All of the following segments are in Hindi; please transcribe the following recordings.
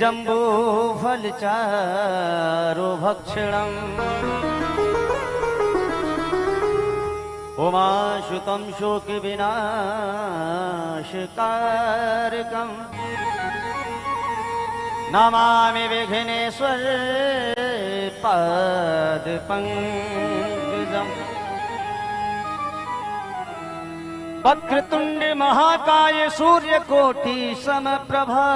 जम्बू फल चारो भक्षणम् उमाशुतं शोक विनाशकारकम् नमामि विघ्नेश्वर पाद पंकजम् वक्रतुंड महाकाय सूर्यकोटि समप्रभा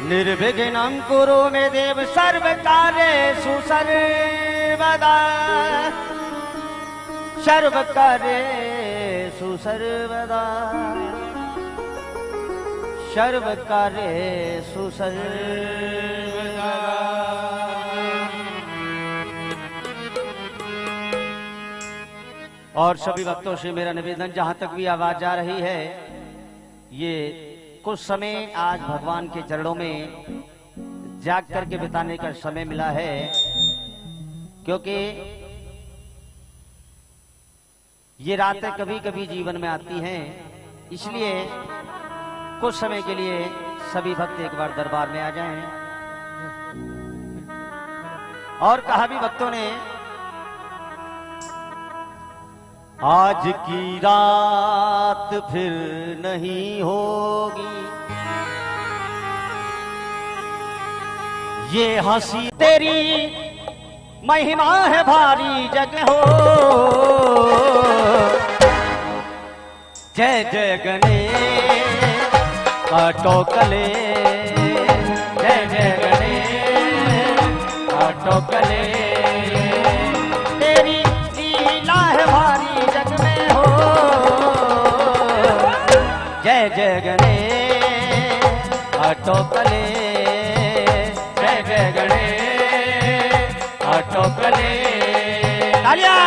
निर्विघ्नं कुरु मे देव सर्वकार्येषु सर्वदा सर्वकार्येषु सर्वदा सर्वकार्येषु सर्वदा। और सभी भक्तों से मेरा निवेदन, जहां तक भी आवाज जा रही है, ये कुछ समय आज भगवान के चरणों में जाग करके बिताने का समय मिला है, क्योंकि ये रातें कभी कभी जीवन में आती हैं। इसलिए कुछ समय के लिए सभी भक्त एक बार दरबार में आ जाएं। और कहा भी भक्तों ने, आज की रात फिर नहीं होगी, ये हंसी तेरी महिमा है भारी जग हो। जय जय गणेश काटो कले, जय जय गणेश काटो कले, तेरी लीला है भारी जग में हो। जय जय गणेश काटो कले, जय जय गणेश काटो कले। तालियां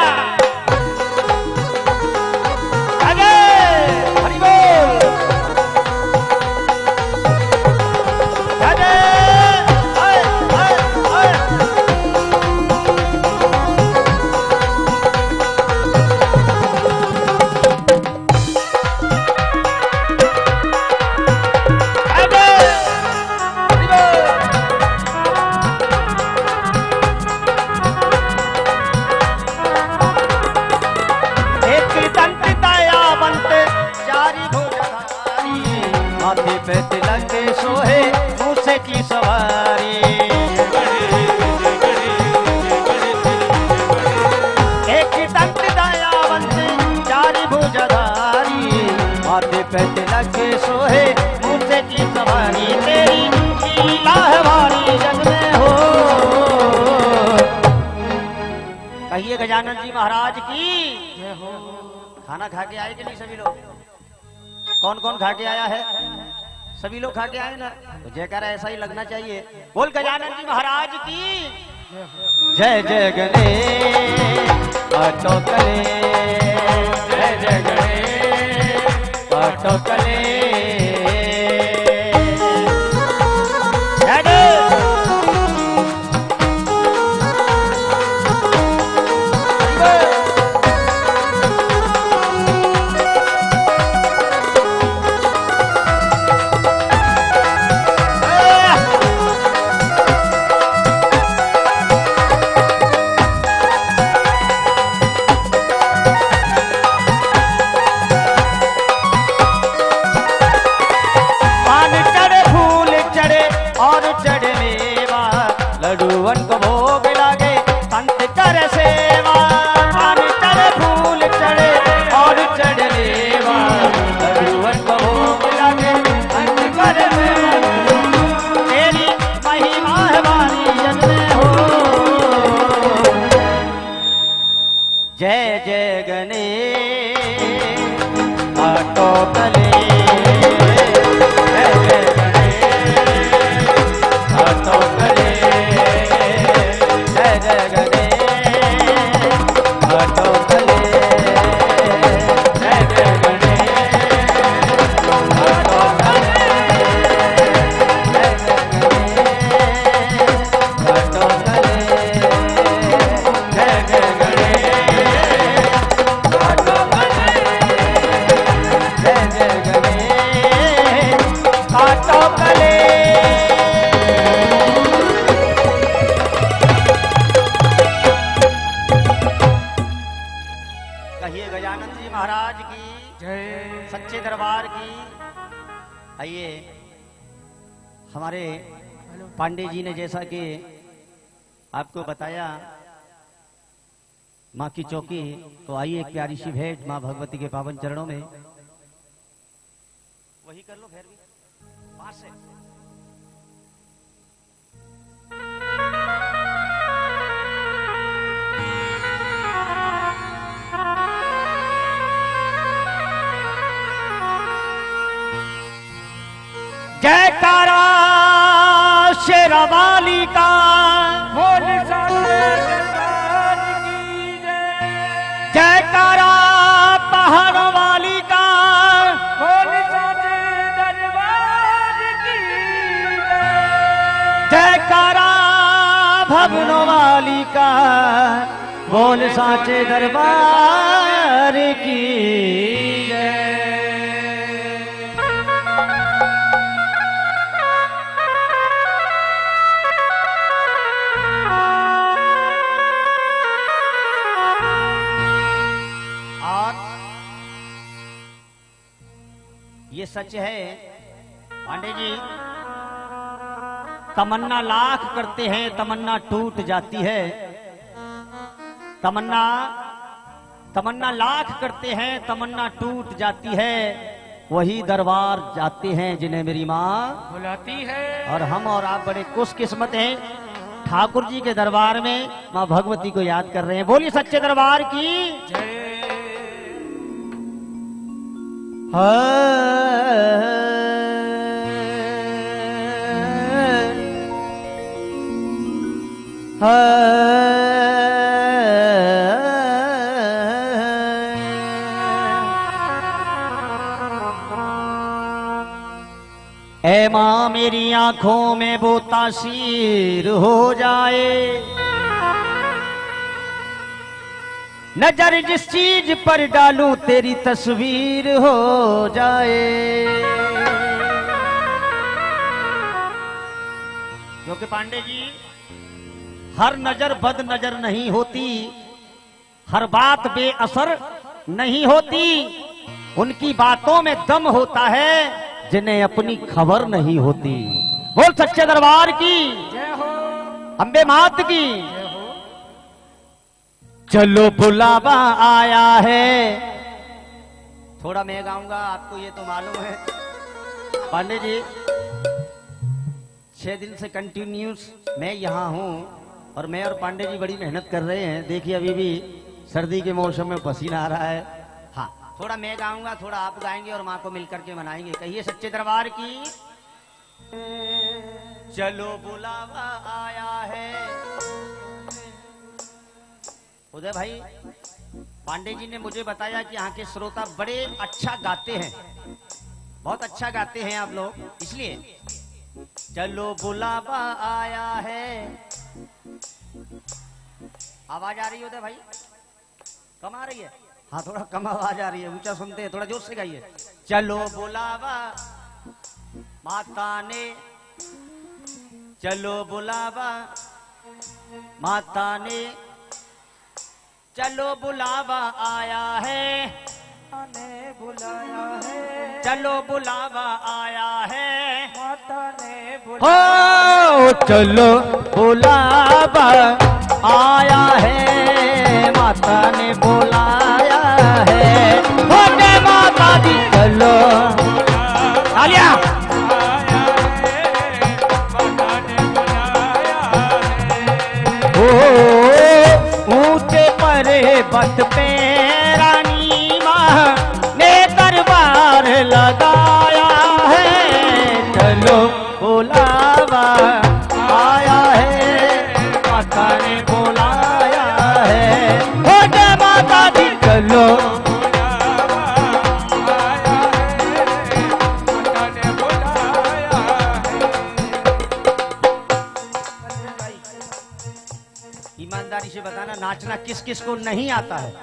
पे तिलक सोहे मूसे की सवारी, एक दंत दयावंत चारि भुजधारी, माथे पे तिलक सोहे मूसे की सवारी, तेरी लीला है भारी जग में हो। कहिए गजानन जी महाराज की जय हो। खाना खा के आए कि नहीं सभी लोग? कौन कौन खा के आया है? सभी लोग खा के आए ना, तो जयकारा ऐसा ही लगना चाहिए। बोल गजानन जी महाराज की जय जय गणेश काटो कले, जय जय गणेश काटो कले। काटो कले। कहिए गजानन जी महाराज की जय। सच्चे दरबार की। आइए, हमारे पांडे जी ने जैसा कि आपको बताया माँ की चौकी, तो आइए एक प्यारी सी भेंट माँ भगवती के पावन चरणों में। वही कर लो भैरवी पास से। जयकारा शेरावाली का, बोल साचे दरबार की जय। जयकारा पहाड़ वाली का, बोल साचे दरबार की जय। जयकारा भवनों वाली का, बोल साचे दरबार की जय। ये सच है पांडे जी, तमन्ना लाख करते हैं तमन्ना टूट जाती है। तमन्ना लाख करते हैं तमन्ना टूट जाती है। वही दरबार जाते हैं जिन्हें मेरी माँ बुलाती है। और हम और आप बड़े खुशकिस्मत हैं, ठाकुर जी के दरबार में माँ भगवती को याद कर रहे हैं। बोलिए सच्चे दरबार की जय। ऐ माँ मेरी आंखों में वो तासीर हो जाए, नजर जिस चीज पर डालूं तेरी तस्वीर हो जाए। क्योंकि पांडे जी, हर नजर बद नजर नहीं होती, हर बात बेअसर नहीं होती। उनकी बातों में दम होता है जिन्हें अपनी खबर नहीं होती। बोल सच्चे दरबार की जय हो। अम्बे मात की। जय हो। चलो बुलावा आया है। थोड़ा मैं गाऊंगा, आपको ये तो मालूम है पांडे जी, 6 दिन से कंटिन्यूस मैं यहाँ हूँ और मैं और पांडे जी बड़ी मेहनत कर रहे हैं। देखिए अभी भी सर्दी के मौसम में पसीना आ रहा है। हाँ, थोड़ा मैं गाऊंगा, थोड़ा आप गाएंगे और माँ को मिलकर के मनाएंगे। कहिए सच्चे दरबार की। चलो बुलावा आया है। उदय भाई, पांडे जी ने मुझे बताया कि यहाँ के श्रोता बड़े अच्छा गाते हैं, बहुत अच्छा गाते हैं आप लोग, इसलिए चलो बुलावा आया है। आवाज आ रही है उदय भाई? कम आ रही है? हाँ, थोड़ा कम आवाज आ रही है, ऊंचा सुनते हैं, थोड़ा जोर से गाइए। चलो बुलावा माता ने, चलो बुलावा माता ने, चलो बुलावा आया है, ने बुलाया है। चलो बुलावा आया है, माता ने बुलाया। हो चलो बुलावा आया है, माता ने बुलाया है। हो जय माता दी, चलो तालियां। ऊंचे पर्वत पे रानी माँ ने दरबार लगाया है। चलो बुलावा आया है, माता ने बुलाया है। हो जय माता दी, चलो ईमानदारी से बताना, नाचना किस किस को नहीं आता है?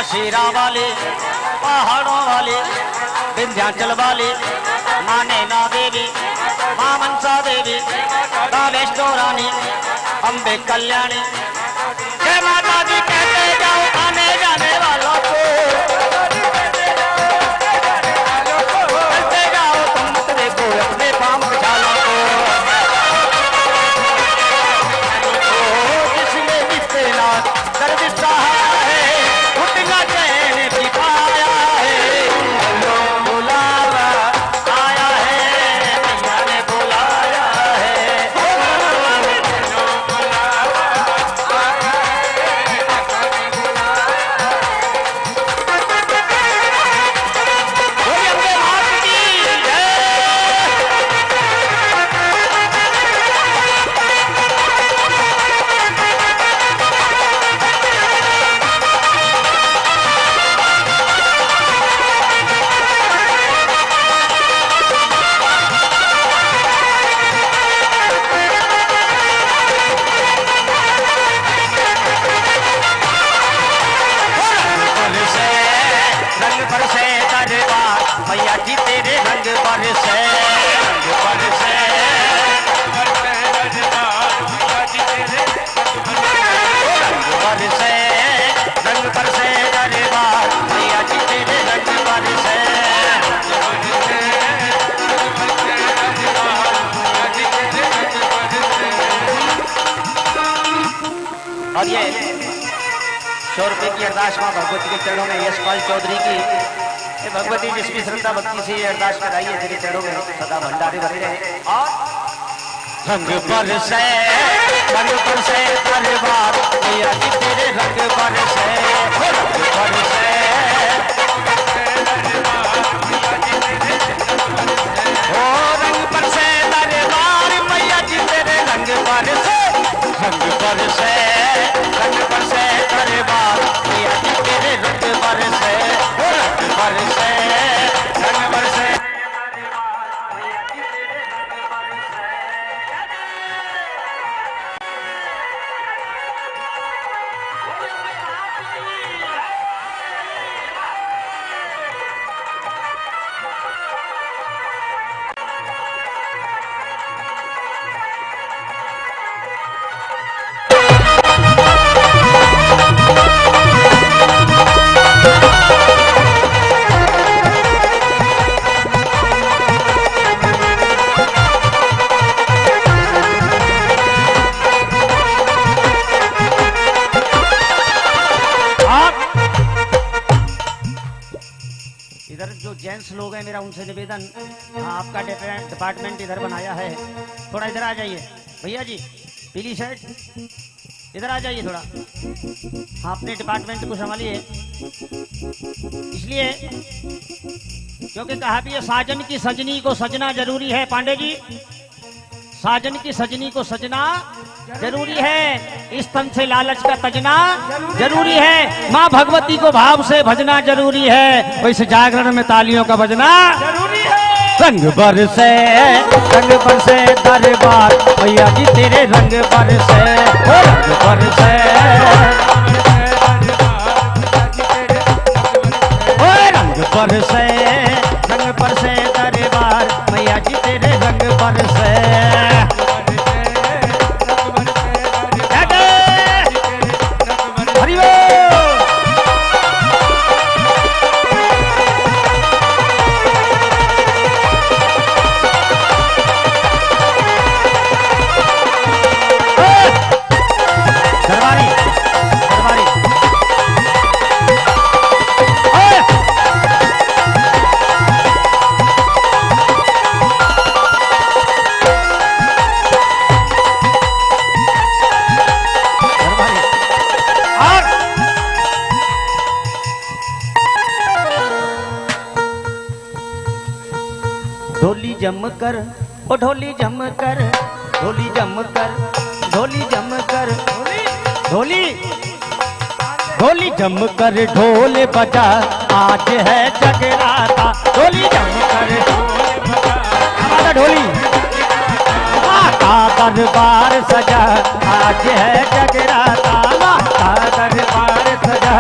माँ शेरा वाली, पहाड़ों वाली, विंध्याचल वाली, माँ नैना देवी, माँ मनसा देवी, माँ वैष्णो रानी, अम्बे कल्याणी। जय माता दी कहते जाओ आने जाने वालों को, कहते जाओ तुम मत देखो अपने पाँव पिछालों को। जिसने जिससे नाथ दर्द सहाया है, घुटना चैन भी पाया है। बुलावा आया है, मैया ने बुलाया है। बोलिए अम्बे मात की जय। रंग बरसे दरबार मैया जी तेरे रंग बरसे, रंग बरसे, रंग बरसे, रंग बरसे दरबार मैया जी तेरे रंग बरसे। और ये 100 रुपए की अरदास मां भगवती के चरणों में यशपाल चौधरी की। ये भगवती जिसकी श्रद्धा भक्ति से ये अरदास कराई है, तेरे चरणों में सदा भंडारे भरे रहे। और रंग बरसे, रंग बरसे दरबार मैया जी तेरे रंग बरसे, रंग बरसे, ओ रंग बरसे दरबार मैया जी तेरे रंग बरसे, रंग बरसे, रंग बरसे दरबार मैया जी तेरे रंग बरसे, रंग बरसे, रंग बरसे। इधर जो जेंट्स लोग हैं, मेरा उनसे निवेदन, आपका डिपार्टमेंट इधर बनाया है, थोड़ा इधर आ जाइए भैया जी, पीली शर्ट इधर आ जाइए थोड़ा। हाँ, अपने डिपार्टमेंट को संभालिए, इसलिए क्योंकि कहा भी है साजन की सजनी को सजना जरूरी है। पांडे जी, साजन की सजनी को सजना जरूरी है, इस तन से लालच का तजना जरूरी है, माँ भगवती को भाव से भजना जरूरी है, वैसे जागरण में तालियों का बजना जरूरी है। रंग बरसे, रंग बरसे दरबार मैया जी तेरे रंग बरसे, रंग बरसे, रंग बरसे, रंग बरसे दरबार मैया जी तेरे रंग बरसे। ढोली जम कर, ओ ढोली जम कर, ढोली जम कर, ढोली जम कर, ढोली ढोली जम कर ढोल बजा, आज है जगराता। ढोली जम कर ढोली, माता दरबार सजा, आज है जगराता, माता दरबार सजा।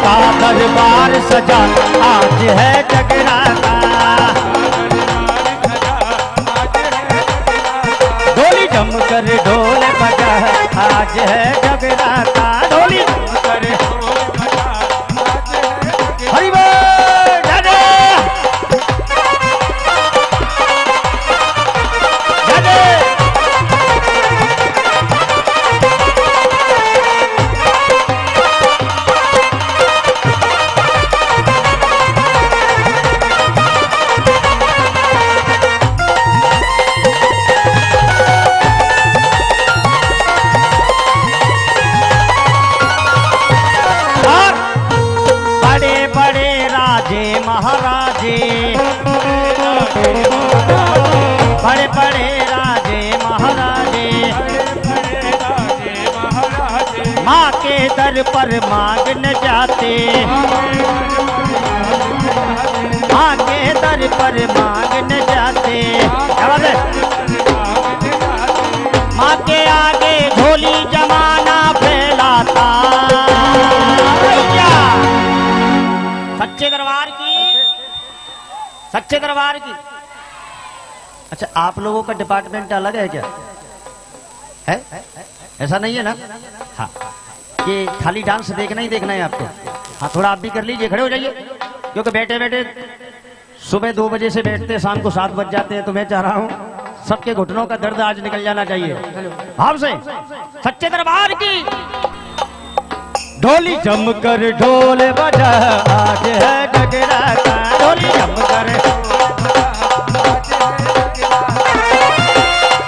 का दरबार सजा आज है जगराता। डोली जमकर ढोल बजा आज है जगराता। डोली जमकर हरि बोल जय जय जय। और बड़े बड़े राजे महाराजे, बड़े बड़े राजे महाराजे माँ के दर पर मांगने जाते। माँ के दर पर मांगने जाते। क्या बात है? माँ के आगे झोली जमाना फैलाता। सच्चे दरबार की, सच्चे दरबार की। अच्छा, आप लोगों का डिपार्टमेंट अलग है क्या? है? ऐसा नहीं है ना? हाँ, ये खाली डांस देखना ही देखना है आपको। हाँ, थोड़ा आप भी कर लीजिए, खड़े हो जाइए, क्योंकि बैठे बैठे सुबह 2 बजे से बैठते शाम को 7 बज जाते हैं। तो मैं चाह रहा हूँ सबके घुटनों का दर्द आज निकल जाना चाहिए। भाव से सच्चे दरबार की। ढोली जमकर ढोल बजा आज है जगराता। ढोली जमकर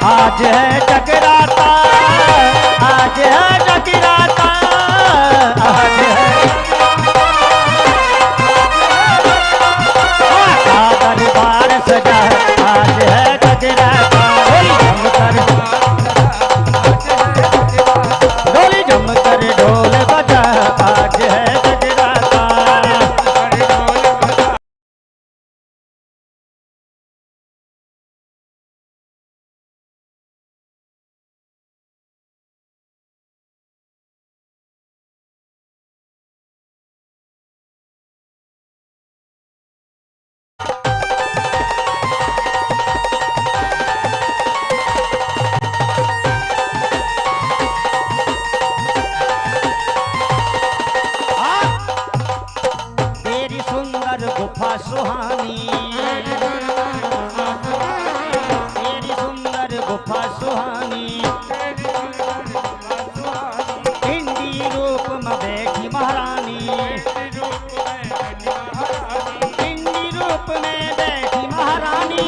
आज है जगराता। आज है जगराता। आज है दरबार सजा आज है जगराता। ढोली जमकर, ढोली जमकर ढोल बजा आज है जगराता। तेरी सुंदर गुफा सुहानी, तेरी सुंदर गुफा सुहानी, हिंदी रूप में बैठी महारानी, हिंदी रूप में बैठी महारानी,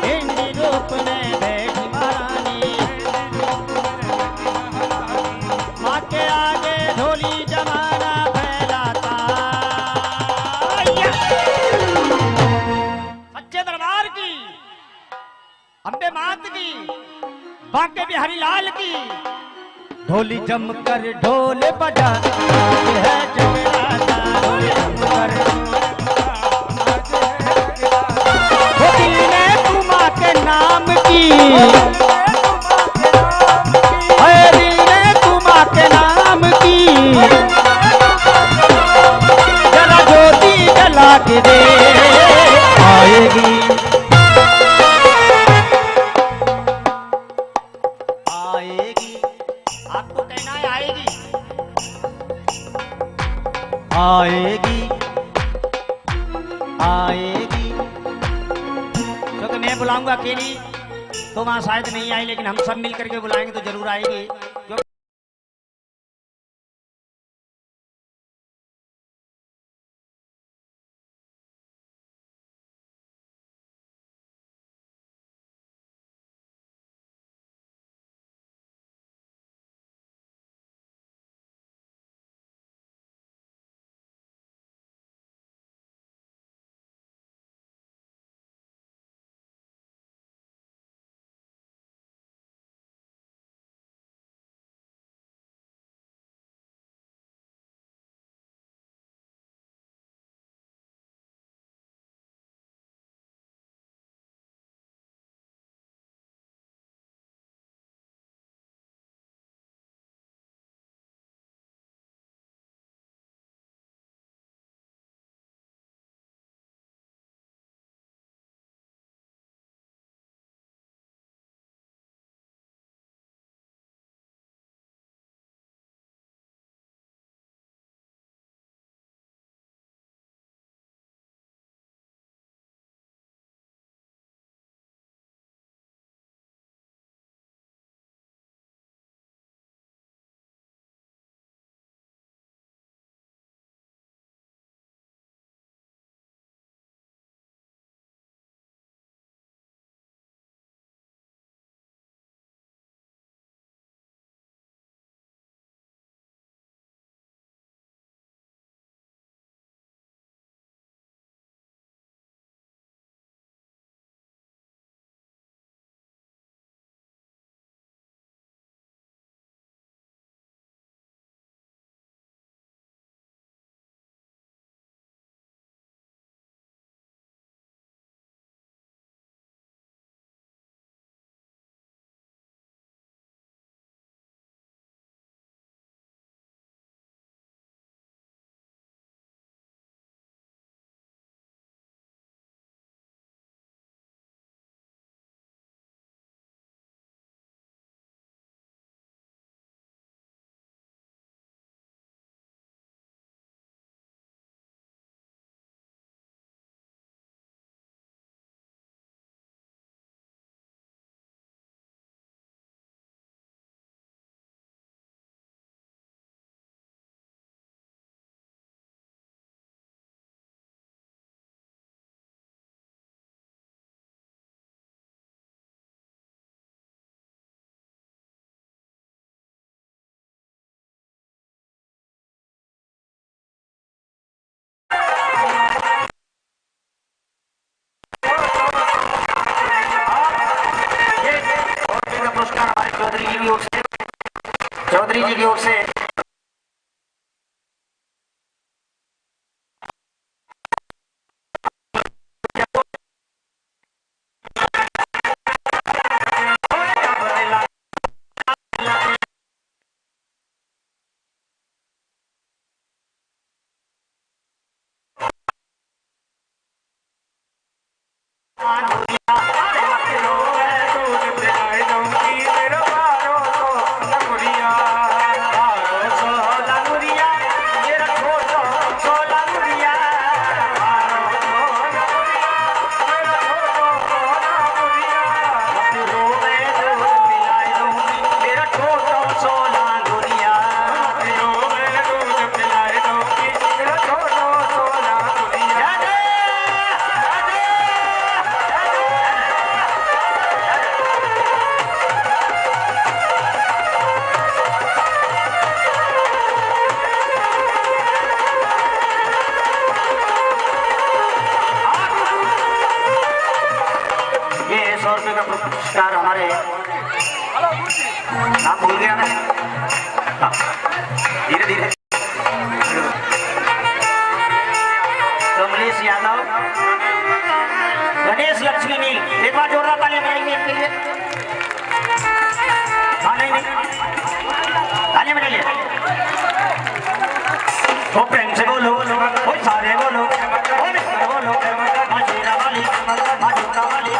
हिंदी रूप में बैठी महारानी। माँ के आगे ढोली जमाना फैलाता। सच्चे दरबार की, अम्बे मात की, बांके बिहारी लाल की। ढोली जमकर ढोल बजा आज है जगराता। ढोली जमकर वो दिल ने तुमा के नाम की, अरे दिल ने तुमा के नाम की। जरा ज्योति जला के दे आएगी, आएगी। आपको कहना है आएगी, आएगी, आएगी। क्योंकि मैं बुलाऊंगा अकेली तो वहां शायद नहीं आई, लेकिन हम सब मिल करके बुलाएंगे तो जरूर आएगी। चौधरी जी की ओर से पुरस्कार हमारे नाम भूल गया मैं, धीरे धीरे कमलेश यादव, गणेश लक्ष्मी नील, एक बार जोरदार तालियां बजाइए इनके लिए। हाँ नहीं तालियां बजाइए, वो प्रेम से बोलो, वो सारे बोलो, वो मिलकर बोलो, माजीरा वाली, माजूरा वाली,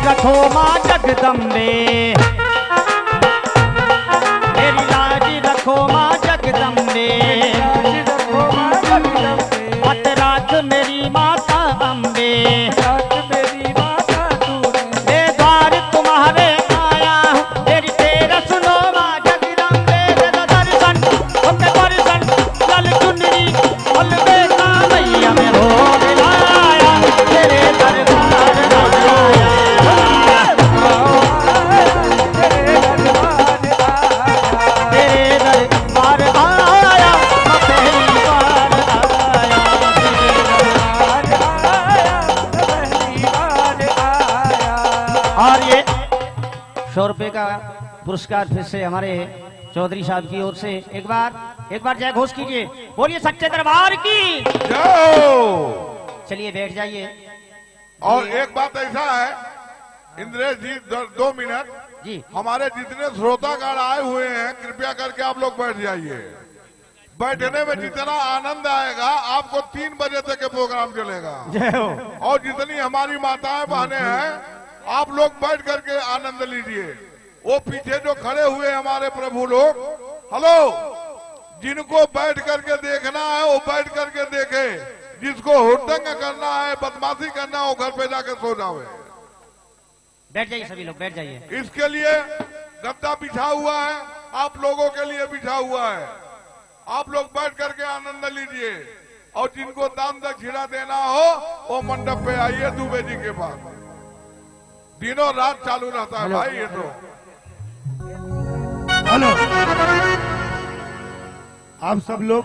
रखो माँ जगदम्बे, मेरी लाज रखो माँ जगदम्बे, मत राख मेरी माता अम्बे, मेरी माता तू, मैं द्वार तुम्हारे आया हूँ, तेरी तेरा सुनो माँ जगदम्बे, तेरा दर्शन होके दर्शन, लल चुनरी फल बेटा मैया में हो मिलाया, तेरे दरबार आया। और ये 100 रुपए का पुरस्कार फिर से हमारे चौधरी साहब की ओर से एक बार जय घोष कीजिए, बोलिए सच्चे दरबार की चलिए बैठ जाइए। और एक बात ऐसा है इंद्रेश जी, 2 मिनट जी, हमारे जितने श्रोतागण आए हुए हैं कृपया करके आप लोग बैठ जाइए। बैठने में जितना आनंद आएगा आपको 3 बजे तक के प्रोग्राम चलेगा। और जितनी हमारी माताएं बहनें हैं आप लोग बैठ करके आनंद लीजिए। वो पीछे जो खड़े हुए हमारे प्रभु लोग, हेलो, जिनको बैठ करके देखना है वो बैठ करके देखे, जिसको हुड़दंग करना है बदमाशी करना है वो घर पे जाके सो जावे। बैठ जाइए सभी लोग, बैठ जाइए। इसके लिए गद्दा बिछा हुआ है, आप लोगों के लिए बिछा हुआ है, आप लोग बैठ करके आनंद लीजिए। और जिनको दान दक्षिणा देना हो वो मंडप पे आइए दुबे जी के पास, दिनों रात चालू रहता है भाई ये तो। हेलो आप सब लोग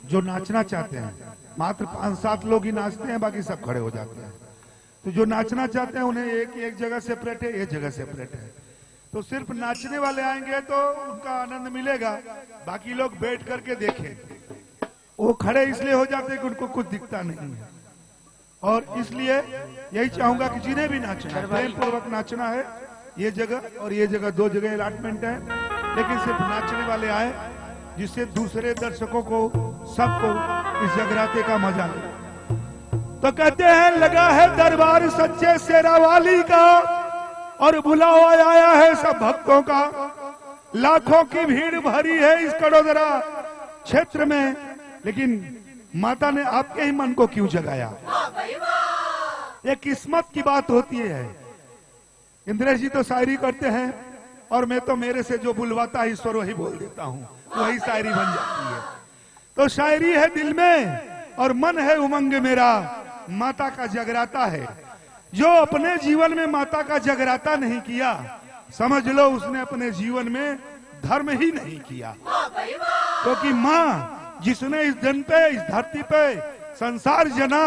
जो नाचना चाहते हैं, मात्र 5-7 लोग ही नाचते हैं, बाकी सब खड़े हो जाते हैं। तो जो नाचना चाहते हैं उन्हें एक जगह सेपरेट है, एक जगह सेपरेट है। तो सिर्फ नाचने वाले आएंगे तो उनका आनंद मिलेगा, बाकी लोग बैठ करके देखें। वो खड़े इसलिए हो जाते हैं कि उनको कुछ दिखता नहीं है, और इसलिए यही चाहूंगा कि जिन्हें भी नाचना है प्रेम पूर्वक नाचना है। ये जगह और ये जगह 2 जगह अलॉटमेंट है, लेकिन सिर्फ नाचने वाले आए, जिससे दूसरे दर्शकों को सबको इस जगराते का मजा ले। तो कहते हैं लगा है दरबार सच्चे शेरावाली का, और बुलावा आया है सब भक्तों का। लाखों की भीड़ भरी है इस कड़ोदरा क्षेत्र में, लेकिन माता ने आपके ही मन को क्यों जगाया? ये किस्मत की बात होती है। इंद्रेश जी तो शायरी करते हैं, और मैं तो मेरे से जो बुलवाता है ईश्वर वही बोल देता हूँ, वही शायरी बन जाती है। तो शायरी है दिल में और मन है उमंग मेरा, माता का जगराता है। जो अपने जीवन में माता का जगराता नहीं किया, समझ लो उसने अपने जीवन में धर्म ही नहीं किया। क्योंकि माँ जिसने इस जन पे, इस धरती पे संसार जना,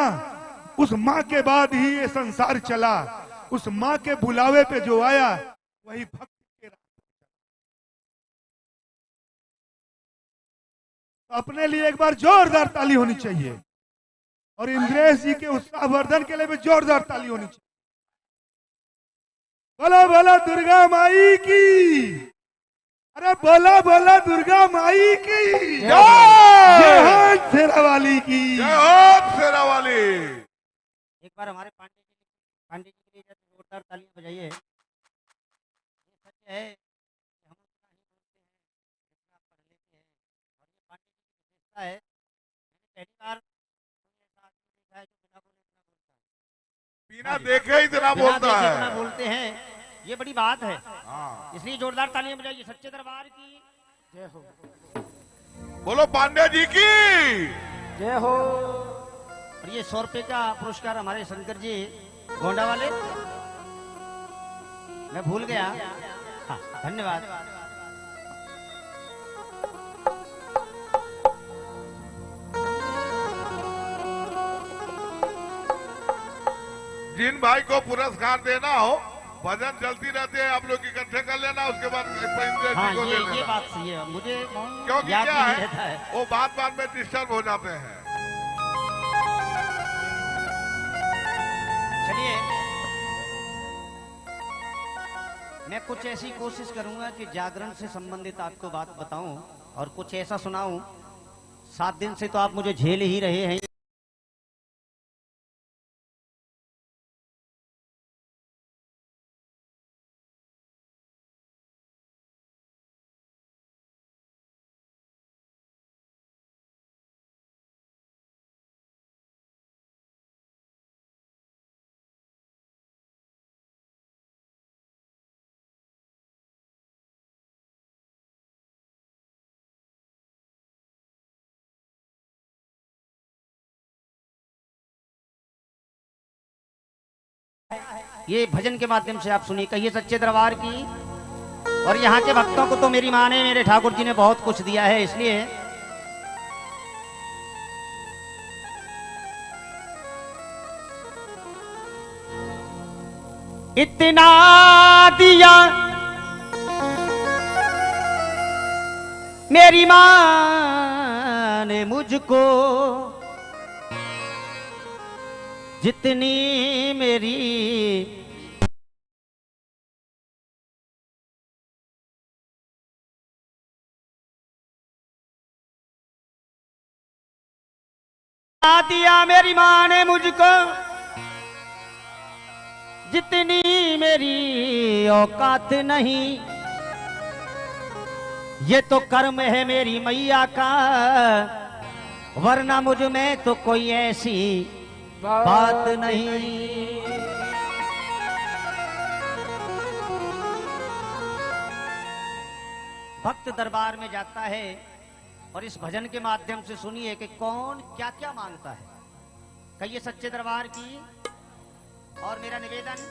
उस माँ के बाद ही ये संसार चला। उस माँ के बुलावे पे जो आया वही भक्त के अपने लिए एक बार जोरदार ताली होनी चाहिए, और इंद्रेश जी के उत्साहवर्धन के लिए भी जोरदार ताली होनी चाहिए। बोला बोला दुर्गा माई की, अरे बोला बोला दुर्गा माई की जय हो, शेरावाली की जय हो, शेरावाली। एक बार हमारे पांडे जी के लिए जोरदार तालियां बजाइए। ये सच है कि हम उतना ही बोलते हैं जितना पढ़ लेते हैं, और ये पांडे जी की विशेषता है। मैंने पहली बार देखा है जो बिना बोले इतना बोलता है, बिना देखे इतना बिना बोलता देखे है। इतना बोलते हैं, ये बड़ी बात है। हाँ। इसलिए जोरदार तालियां बजाइए। सच्चे दरबार की जय हो। बोलो पांडे जी की जय हो। और ये 100 रुपए का पुरस्कार हमारे शंकर जी गोंडा वाले, मैं भूल गया। हाँ, धन्यवाद। जिन भाई को पुरस्कार देना हो, भजन चलती रहती है, आप लोग इकट्ठे कर लेना, उसके बाद इंद्रेश हाँ, जी को दे ये देना। बात सही है। मुझे क्योंकि याद क्या नहीं रहता है, है। वो बात बात में डिस्टर्ब हो जाते हैं। चलिए, मैं कुछ ऐसी कोशिश करूंगा कि जागरण से संबंधित आपको बात बताऊं, और कुछ ऐसा सुनाऊं। 7 दिन से तो आप मुझे झेल ही रहे हैं। ये भजन के माध्यम से आप सुनिए। कहिए सच्चे दरबार की। और यहाँ के भक्तों को तो मेरी माँ ने, मेरे ठाकुर जी ने बहुत कुछ दिया है, इसलिए इतना दिया मेरी माँ ने मुझको, जितनी मेरी दिया मेरी माँ ने मुझको, जितनी मेरी औकात नहीं। ये तो कर्म है मेरी मैया का, वरना मुझ में तो कोई ऐसी बात नहीं। भक्त दरबार में जाता है, और इस भजन के माध्यम से सुनिए कि कौन क्या क्या मांगता है। कहिए सच्चे दरबार की। और मेरा निवेदन,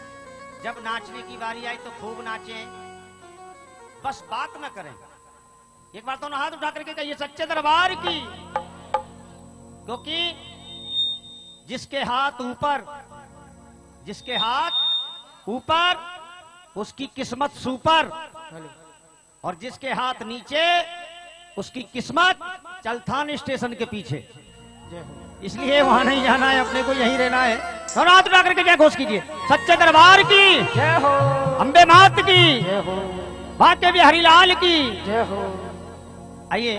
जब नाचने की बारी आई तो खूब नाचें, बस बात न करें। एक बार दोनों हाथ उठा करके कहिए सच्चे दरबार की। क्योंकि जिसके हाथ ऊपर उसकी किस्मत सुपर, और जिसके हाथ नीचे उसकी किस्मत चलथान स्टेशन के पीछे। इसलिए वहां नहीं जाना है, अपने को यहीं रहना है। और हाथ उठा करके जय घोष कीजिए सच्चे दरबार की जय हो, अम्बे मात की जय हो, भाग्य बिहारी लाल की जय हो। आइए,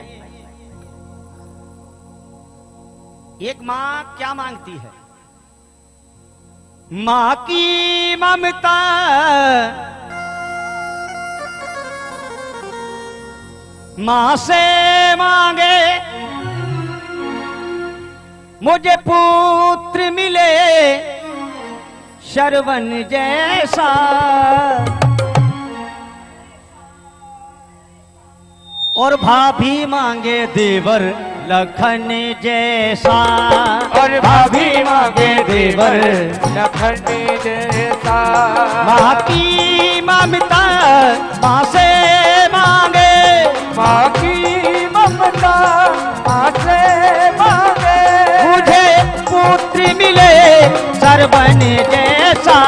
एक माँ क्या मांगती है? माँ की ममता माँ से मांगे मुझे पुत्र मिले शरवण जैसा, और भाभी मांगे देवर लखन जैसा, और भाभी मांगे देवर लखन जैसा। माँ की ममता माँ से मांगे, माँ की ममता माँ से मांगे मुझे पुत्र मिले सरवन जैसा,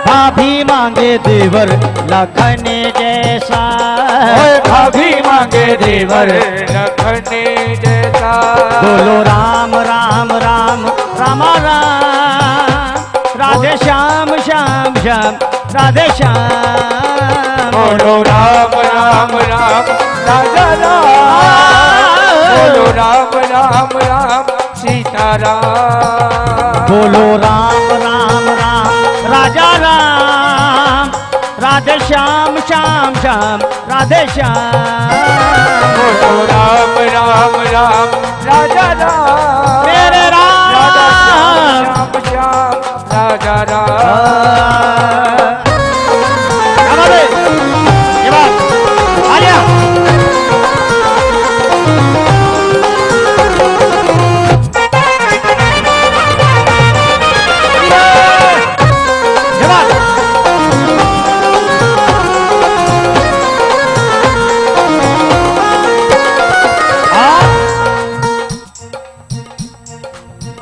भाभी मांगे देवर लखन जैसा, भाभी मांगे देवर लखन जैसा। बोलो राम राम राम राम राम, राधे श्याम श्याम श्याम राधे श्याम। बोलो राम राम राम राजा राम, बोलो राम राम राम सीता राम। बोलो राम राम राम राजा राम, राधे श्याम श्याम श्याम राधे श्याम। बोलो राम राम राम राजा राम, मेरे राम श्याम श्याम राजा राम। ये बात आलिया ये बात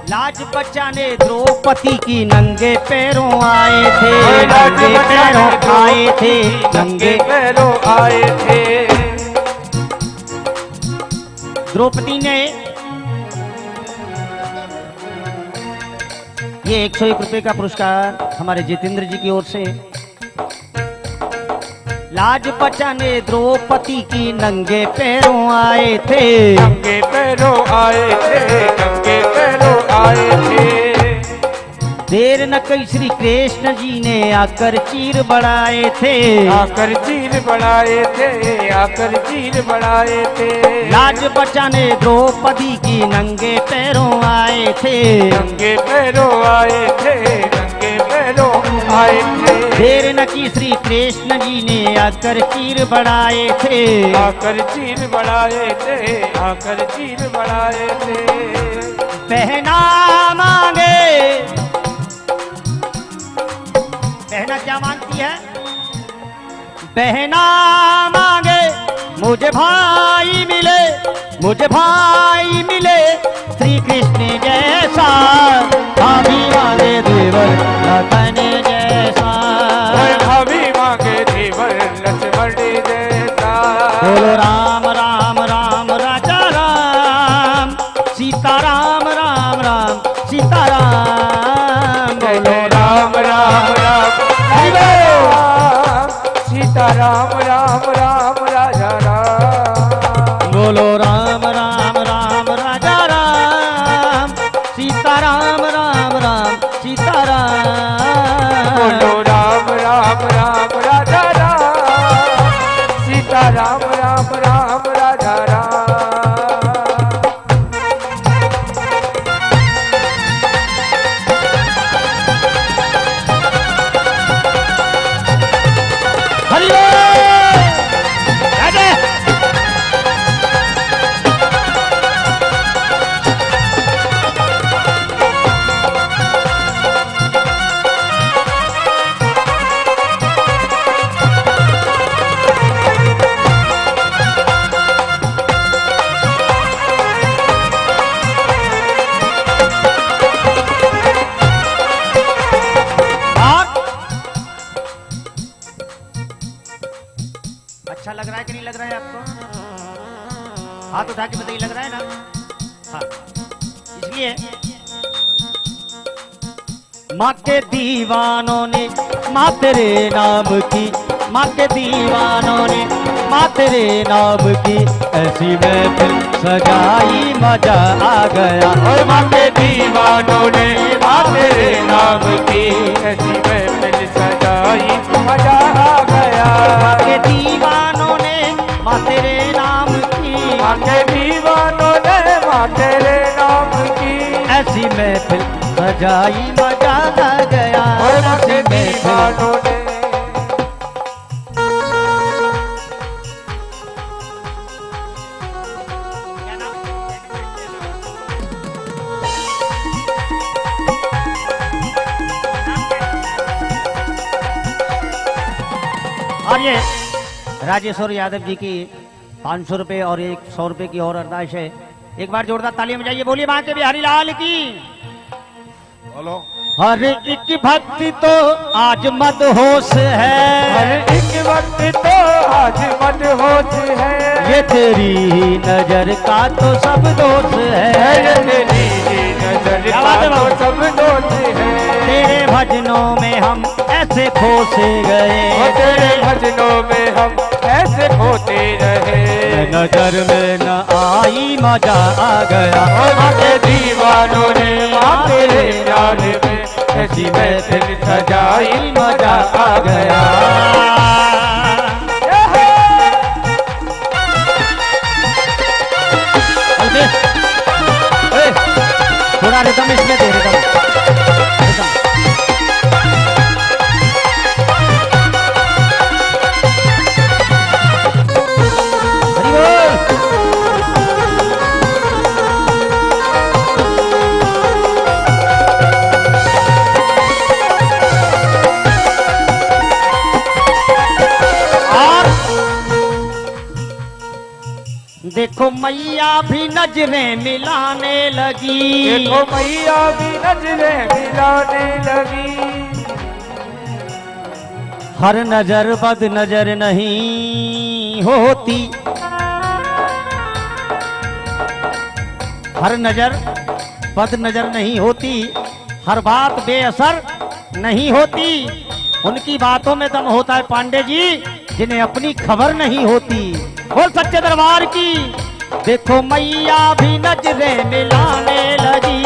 लाज बचाने द्रौपदी की नंगे पैरों आए थे, नंगे पैरों आए थे, नंगे पैरों आए थे। द्रौपदी ने ये 101 रुपए का पुरस्कार हमारे जितेंद्र जी की ओर से। लाज बचाने द्रौपदी की नंगे पैरों आए थे, नंगे पैरों आए थे, नंगे पैरों आए थे। देर न कई श्री कृष्ण जी ने आकर चीर बढ़ाए थे, आकर चीर बढ़ाए थे, आकर चीर बढ़ाए थे। लाज बचाने द्रौपदी की नंगे पैरों आए थे, नंगे पैरों आए थे, नंगे पैरों आए थे। देर न की श्री कृष्ण जी ने आकर चीर बढ़ाए थे, आकर चीर बढ़ाए थे, आकर चीर बढ़ाए थे। पहना मांगे, बहना क्या मांगती है? बहना मांगे मुझे भाई मिले, मुझे भाई मिले श्री कृष्ण जैसा, भाभी मांगे देवर लखन जैसा, भाभी मांगे देवर लक्ष्मण जैसा। बोलो राम राम राम राजा राम, सीता राम राम राम सीता राम। बोलो राम राम राम राजा राम, सीता राम राम राम राजा राम। बोलो राम राम राम राजा राम, सीता राम राम राम सीता राम। बोलो राम राम राम राजा राम, सीता राम राम राम राजा राम। हाथ उठा के बताइए, लग रहा है ना? हाँ, इसलिए माँ के दीवानों ने माँ तेरे नाम की, माँ के दीवानों ने माँ तेरे नाम की, ऐसी महफिल सजाई मजा आ गया। और माँ के दीवानों ने माँ तेरे नाम की, ऐसी महफिल सजाई मजा आ गया। माँ के दीवानों ने माँ तेरे नाम की, माँ के दीवानों ने माँ तेरे नाम की, ऐसी महफिल सजाई मजा आ गया। और माँ के दीवानों ने और ये राजेश्वर यादव जी की 500 रुपए और 100 रुपए की और अरदाश है। एक बार जोरदार तालियां बजाइए, बोलिए माँ के बिहारी लाल की। हेलो, हर एक भक्ति तो आज मदहोश है, हर एक वक्त तो आज मदहोश है। ये तेरी नजर का तो सब दोष है, ये तेरी नजर क्या का बात है तो बाबू? सब दोष है। तेरे भजनों में हम ऐसे खो से गए, और तेरे भजनों में हम ऐसे खोते रहे। नजर में न आई मजा आ गया। और माँ के दीवानों ने माँ तेरे प्यार में ऐसी महफिल सजाई मजा आ गया। थोड़ा रिदम इसमें दे, रिदम। देखो मैया भी नजरें मिलाने लगी, देखो मैया भी नजरें मिलाने लगी। हर नजर बद नजर नहीं होती, हर नजर बद नजर नहीं होती, हर बात बेअसर नहीं होती। उनकी बातों में दम होता है पांडे जी, जिन्हें अपनी खबर नहीं होती। बोल सच्चे दरबार की। देखो मैया भी नजरें मिलाने लगी,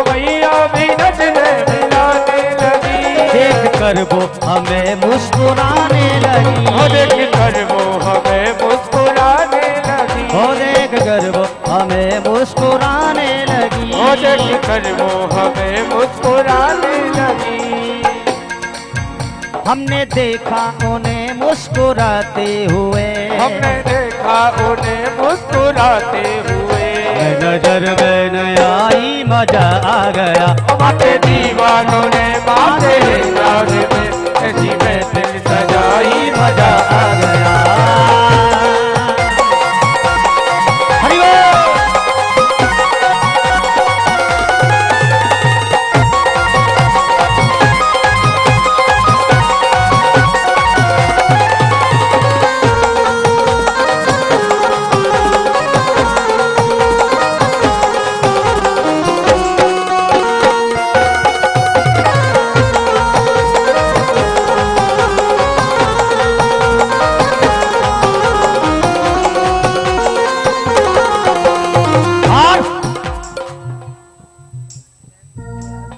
मैया भी नजरें मिलाने लगी। देख कर वो हमें मुस्कुराने लगी, ओ देख कर वो हमें मुस्कुराने लगी। ओ देख कर वो हमें मुस्कुराने लगी, ओ देख कर वो हमें मुस्कुराने लगी। हमने देखा उन्हें मुस्कुराते हुए, हमने देखा उन्हें मुस्कुराते हुए। नजर में न आई मजा आ गया। माँ के दीवानों ने माँ तेरे प्यार में ऐसी महफिल सजाई मजा आ गया। हरि बोल।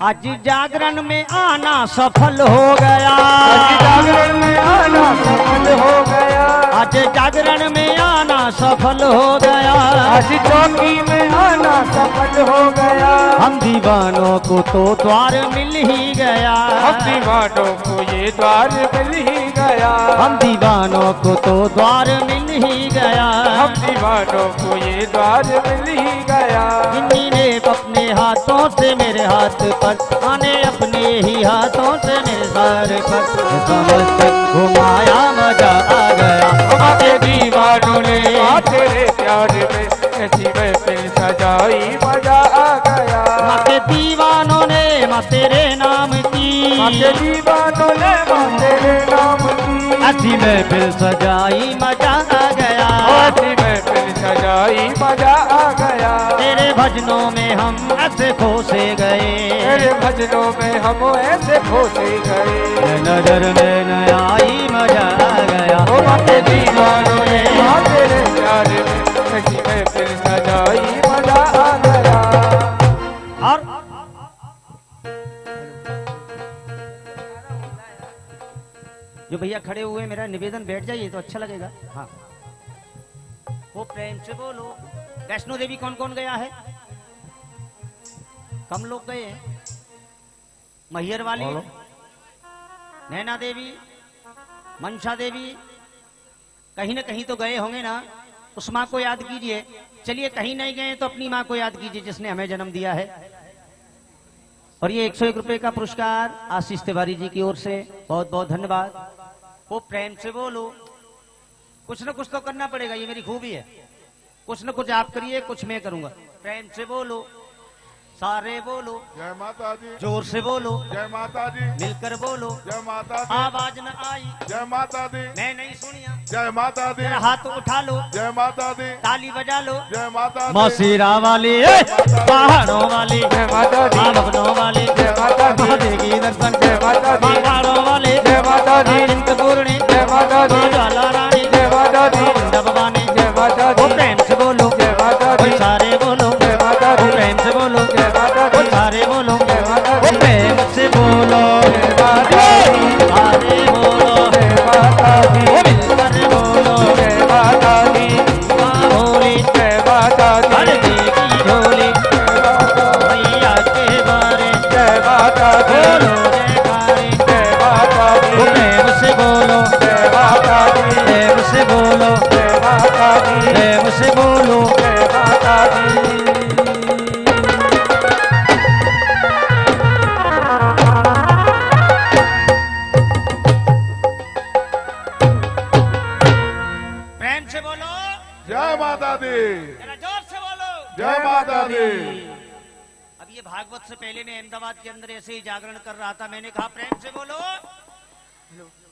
आज जागरण में आना सफल हो गया, आज जागरण में आना सफल हो गया। आज जागरण में आना सफल हो गया। आज चौकी में आना सफल हो गया। हम दीवानों को तो द्वार मिल ही गया, हम दीवानों को ये द्वार मिल ही गया। हम दीवानों को तो द्वार मिल ही गया। हम दीवानों को ये द्वार मिल ही गया। इन्हीं ने अपने हाथों से मेरे हाथ पर, आने अपने ही हाथों से मेरे सर पर समस्त घुमाया मजा आ गया। माँ के दीवानों ने माँ तेरे प्यार में ऐसी महफिल सजाई मजा आ गया। माँ के दीवानों ने माँ तेरे नाम की, माँ के दीवानों ने माँ तेरे नाम की ऐसी महफिल सजाई मजा आ गया। ऐसी महफिल सजाई मजा आ गया। तेरे भजनों में हम ऐसे खो से गए, तेरे भजनों में हम ऐसे खो से गए। नजर में न आई मजा आ गया। ओ बातें दीवानों ने तेरे प्यार में ऐसी महफिल सजाई मजा आ गया। और जो भैया खड़े हुए मेरा निवेदन बैठ जाइए तो अच्छा लगेगा। हाँ वो प्रेम से बोलो। वैष्णो देवी कौन कौन गया है? कम लोग गए हैं। मैहर वाली, नैना देवी, मनसा देवी, कहीं ना कहीं तो गए होंगे ना। उस माँ को याद कीजिए। चलिए कहीं नहीं गए तो अपनी माँ को याद कीजिए जिसने हमें जन्म दिया है। और ये 101 रुपए का पुरस्कार आशीष तिवारी जी की ओर से बहुत बहुत धन्यवाद। वो प्रेम से बोलो। कुछ न कुछ तो करना पड़ेगा, ये मेरी खूबी है। कुछ न कुछ आप करिए, कुछ मैं करूंगा। प्रेम से बोलो, सारे बोलो, जय माता दी, जोर से बोलो, जय माता दी, मिलकर बोलो, जय माता दी, आवाज न आई, जय माता दी, मैं नहीं सुनिया, जय माता दी, जरा हाथ उठा लो, जय माता दी, ताली बजा लो। जय माता दी, मसीरा वाली, पहाड़ों वाली, जय माता दी, भवनों वाली, जय माता दी, महादेवी दर्शन, जय माता दी, पहाड़ों वाले, जय माता दी, चिंतपूर्णी, जय माता दी, ज्वाला रानी, जय माता दी, कुंड भवानी, जय माता दी, वो प्रेम से बोलो, जय माता दी, सारे बोलो, जय माता वो दी, प्रेम से बोलो, जय माता दी, सारे बोलो, जय माता वो दी, प्रेम से बोलो, जय माता दी, सारे बोलो, जय माता दी, वो मिलकर बोलो, जय माता दी, माँ भोली, जय माता दी, हर की झोली, मैया के बारे, जय माता दी, बोलो जयकारे, जय माता दी, वो प्रेम से बोलो, जय माता दी, प्रेम से बोलो, जय माता दी, प्रेम से बोलो। जय माता दी। प्रेम से बोलो, जय माता दी, जरा जोर से बोलो। जय माता दी। अब ये भागवत से पहले मैं अहमदाबाद के अंदर ऐसे ही जागरण कर रहा था। मैंने कहा प्रेम से बोलो,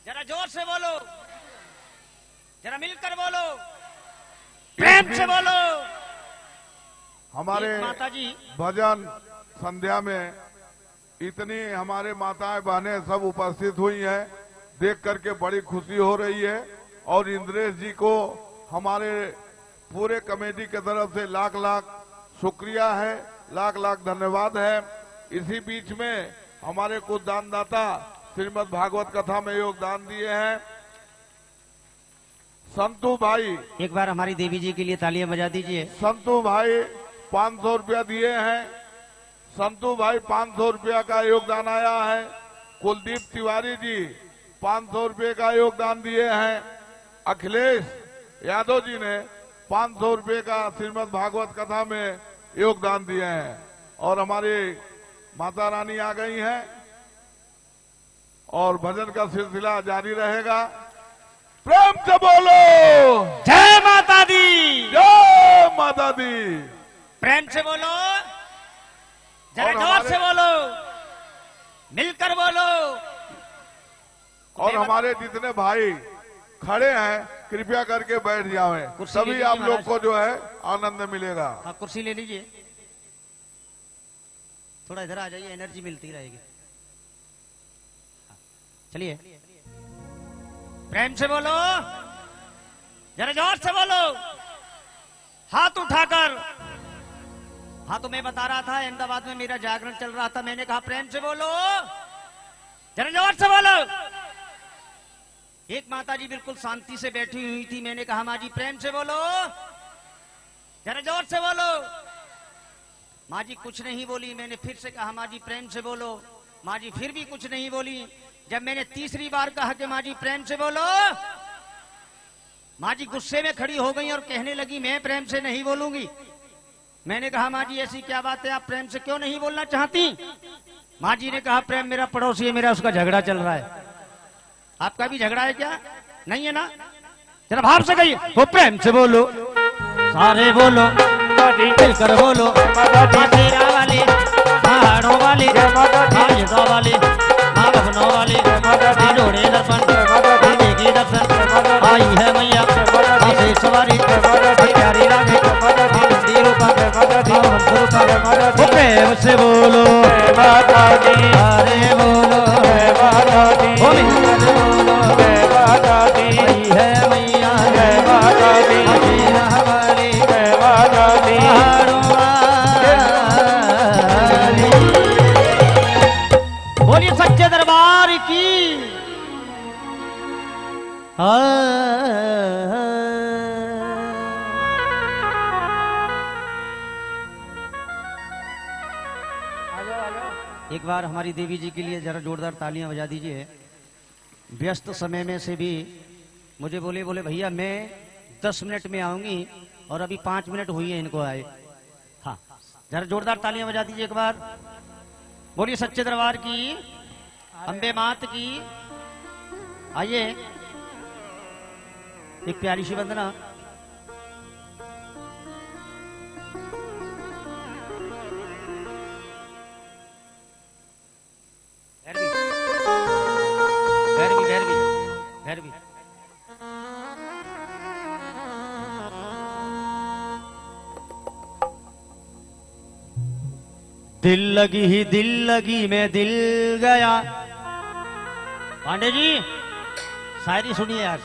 जरा जोर से बोलो, जरा मिलकर बोलो, प्रेम से बोलो। हमारे एक माता जी, भजन संध्या में इतनी हमारे माताएं बहनें सब उपस्थित हुई हैं, देख करके बड़ी खुशी हो रही है। और इंद्रेश जी को हमारे पूरे कमेटी की तरफ से लाख लाख शुक्रिया है, लाख लाख धन्यवाद है। इसी बीच में हमारे कुछ दानदाता श्रीमद् भागवत कथा में योगदान दिए हैं। संतू भाई, एक बार हमारी देवी जी के लिए तालियां बजा दीजिए। संतू भाई 500 रुपया दिए हैं। संतू भाई 500 रुपया का योगदान आया है। कुलदीप तिवारी जी 500 रुपये का योगदान दिए हैं। अखिलेश यादव जी ने 500 रुपये का श्रीमद् भागवत कथा में योगदान दिए हैं। और हमारी माता रानी आ गई हैं और भजन का सिलसिला जारी रहेगा। प्रेम से बोलो, जय माता दी, जय माता दी। प्रेम से बोलो, जरा और जोर हमारे- से बोलो, मिलकर बोलो। और हमारे जितने भाई खड़े हैं कृपया करके बैठ जाएं, कुर्सी तभी लीजिए आप लोग महाराज। को जो है आनंद मिलेगा। हाँ कुर्सी ले लीजिए, थोड़ा इधर आ जाइए, एनर्जी मिलती रहेगी। हाँ, चलिए प्रेम से बोलो, जरा जोर से बोलो, हाथ उठाकर। हाँ तो मैं बता रहा था अहमदाबाद में मेरा जागरण चल रहा था। मैंने कहा प्रेम से बोलो, जरा जोर से बोलो। एक माता जी बिल्कुल शांति से बैठी हुई थी। मैंने कहा माँ जी प्रेम से बोलो, जरा जोर से बोलो। माँ जी कुछ नहीं बोली। मैंने फिर से कहा माँ जी प्रेम से बोलो। माँ जी फिर भी कुछ नहीं बोली। जब मैंने तीसरी बार कहा कि माँ जी प्रेम से बोलो, माँ जी गुस्से में खड़ी हो गई और कहने लगी मैं प्रेम से नहीं बोलूंगी। मैंने कहा माँ जी ऐसी क्या बात है, आप प्रेम से क्यों नहीं बोलना चाहती? माँ जी ने कहा प्रेम मेरा पड़ोसी है, मेरा उसका झगड़ा चल रहा है। आपका भी झगड़ा है क्या? नहीं है ना? जरा भाव से कहिए, वो प्रेम से बोलो, सारे बोलो, मिलकर बोलो, तेरा वाले, पहाड़ों वाले, आयुधा वाले, माँ भवनों वाले, जोड़े दर्शन, देगी दर्शन, आई है मैया, सवारी, प्यारी राग माता दी अरे बोलो जय माता दी बोलो जय माता दी है मैया जय माता दी मेरा हमारी जय माता दी बोलिए सच्चे दरबार की। एक बार हमारी देवी जी के लिए जरा जोरदार तालियां बजा दीजिए। व्यस्त समय में से भी मुझे बोले भैया मैं 10 मिनट में आऊंगी और अभी 5 मिनट हुई है इनको आए। हाँ, जरा जोरदार तालियां बजा दीजिए एक बार। बोलिए सच्चे दरबार की, अम्बे मात की। आइए एक प्यारी सी वंदना। भैरवी दिल लगी मैं दिल गया। पांडे जी शायरी सुनिए यार।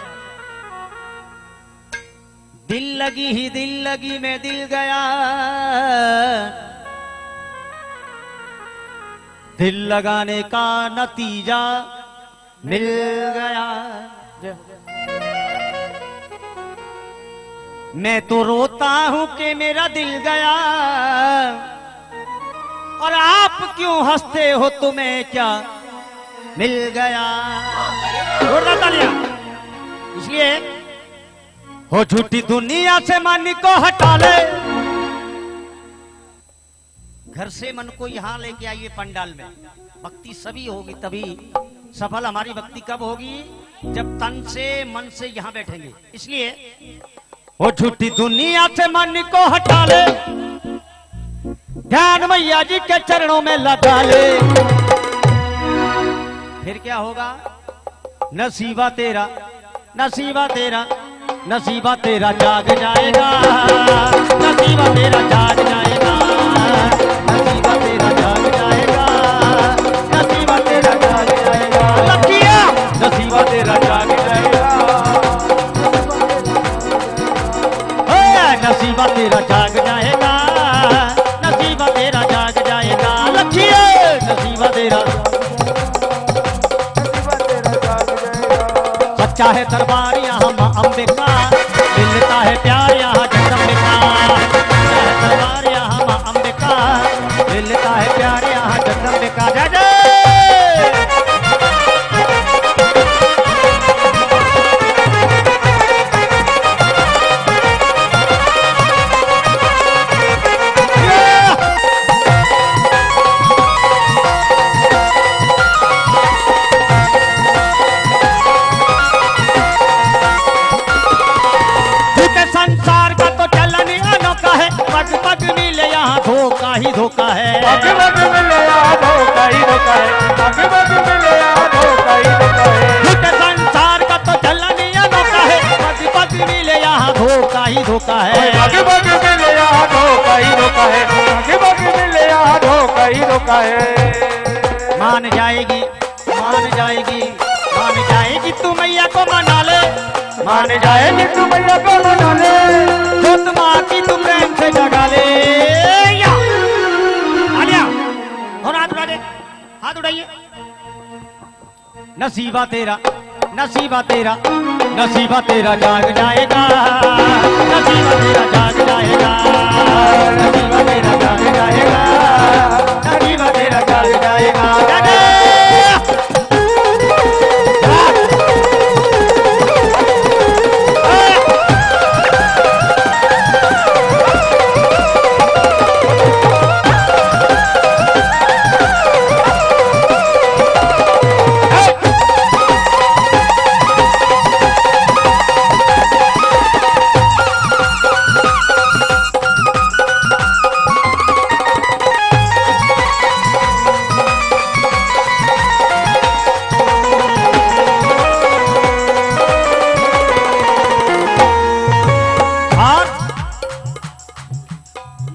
दिल लगी मैं दिल गया, दिल लगाने का नतीजा मिल गया। मैं तो रोता हूं कि मेरा दिल गया, और आप क्यों हंसते हो, तुम्हें क्या मिल गया। जोरदार तालियां। इसलिए हो झूठी दुनिया से मन को हटा ले, घर से मन को यहाँ लेके आइए पंडाल में। भक्ति सभी होगी तभी सफल हमारी भक्ति कब होगी, जब तन से मन से यहाँ बैठेंगे। इसलिए वो झूठी दुनिया से मन को हटा ले, ध्यान मैया जी के चरणों में लगा ले। फिर क्या होगा, नसीबा तेरा नसीबा तेरा नसीबा तेरा जाग जाएगा, नसीबा तेरा जाग जाएगा, नसीबा तेरा जाग जाएगा, नसीबा तेरा जाग जाएगा। लकिया नसीबा तेरा जाग जाएगा, नसीबा तेरा जाग जाएगा, नसीबा तेरा जाग जाएगा। लकिया नसीबा तेरा सच्चा है दरबार यहाँ माँ अम्बे का, मिलता है प्यार यहाँ जगदम्बे का। सच्चा है दरबार यहाँ माँ अम्बे का, मिलता है प्यार यहाँ जगदम्बे का। जय जय। धोखा ही धोखा है, पग पग मिले यहाँ धोखा ही धोखा है, पग पग मिले यहाँ धोखा ही धोखा है। झूठे संसार का तो चलन अनोखा है, पग पग मिले यहाँ धोखा ही धोखा है। पग पग मिले यहाँ धोखा ही धोखा है, पग पग मिले यहाँ धोखा ही धोखा है। मान जाएगी मान जाएगी मान जाएगी तू मैया को मना ले, मान जाएगी तू मैया को मना ले, खुद माँ की तू प्रेम से जगा ले। और हाथ उड़ा दे, हाथ उड़ाइए। नसीबा तेरा नसीबा तेरा नसीबा तेरा जाग जाएगा, नसीबा तेरा जाग जाएगा, नसीबा तेरा जाग जाएगा, नसीबा तेरा जाग जाएगा।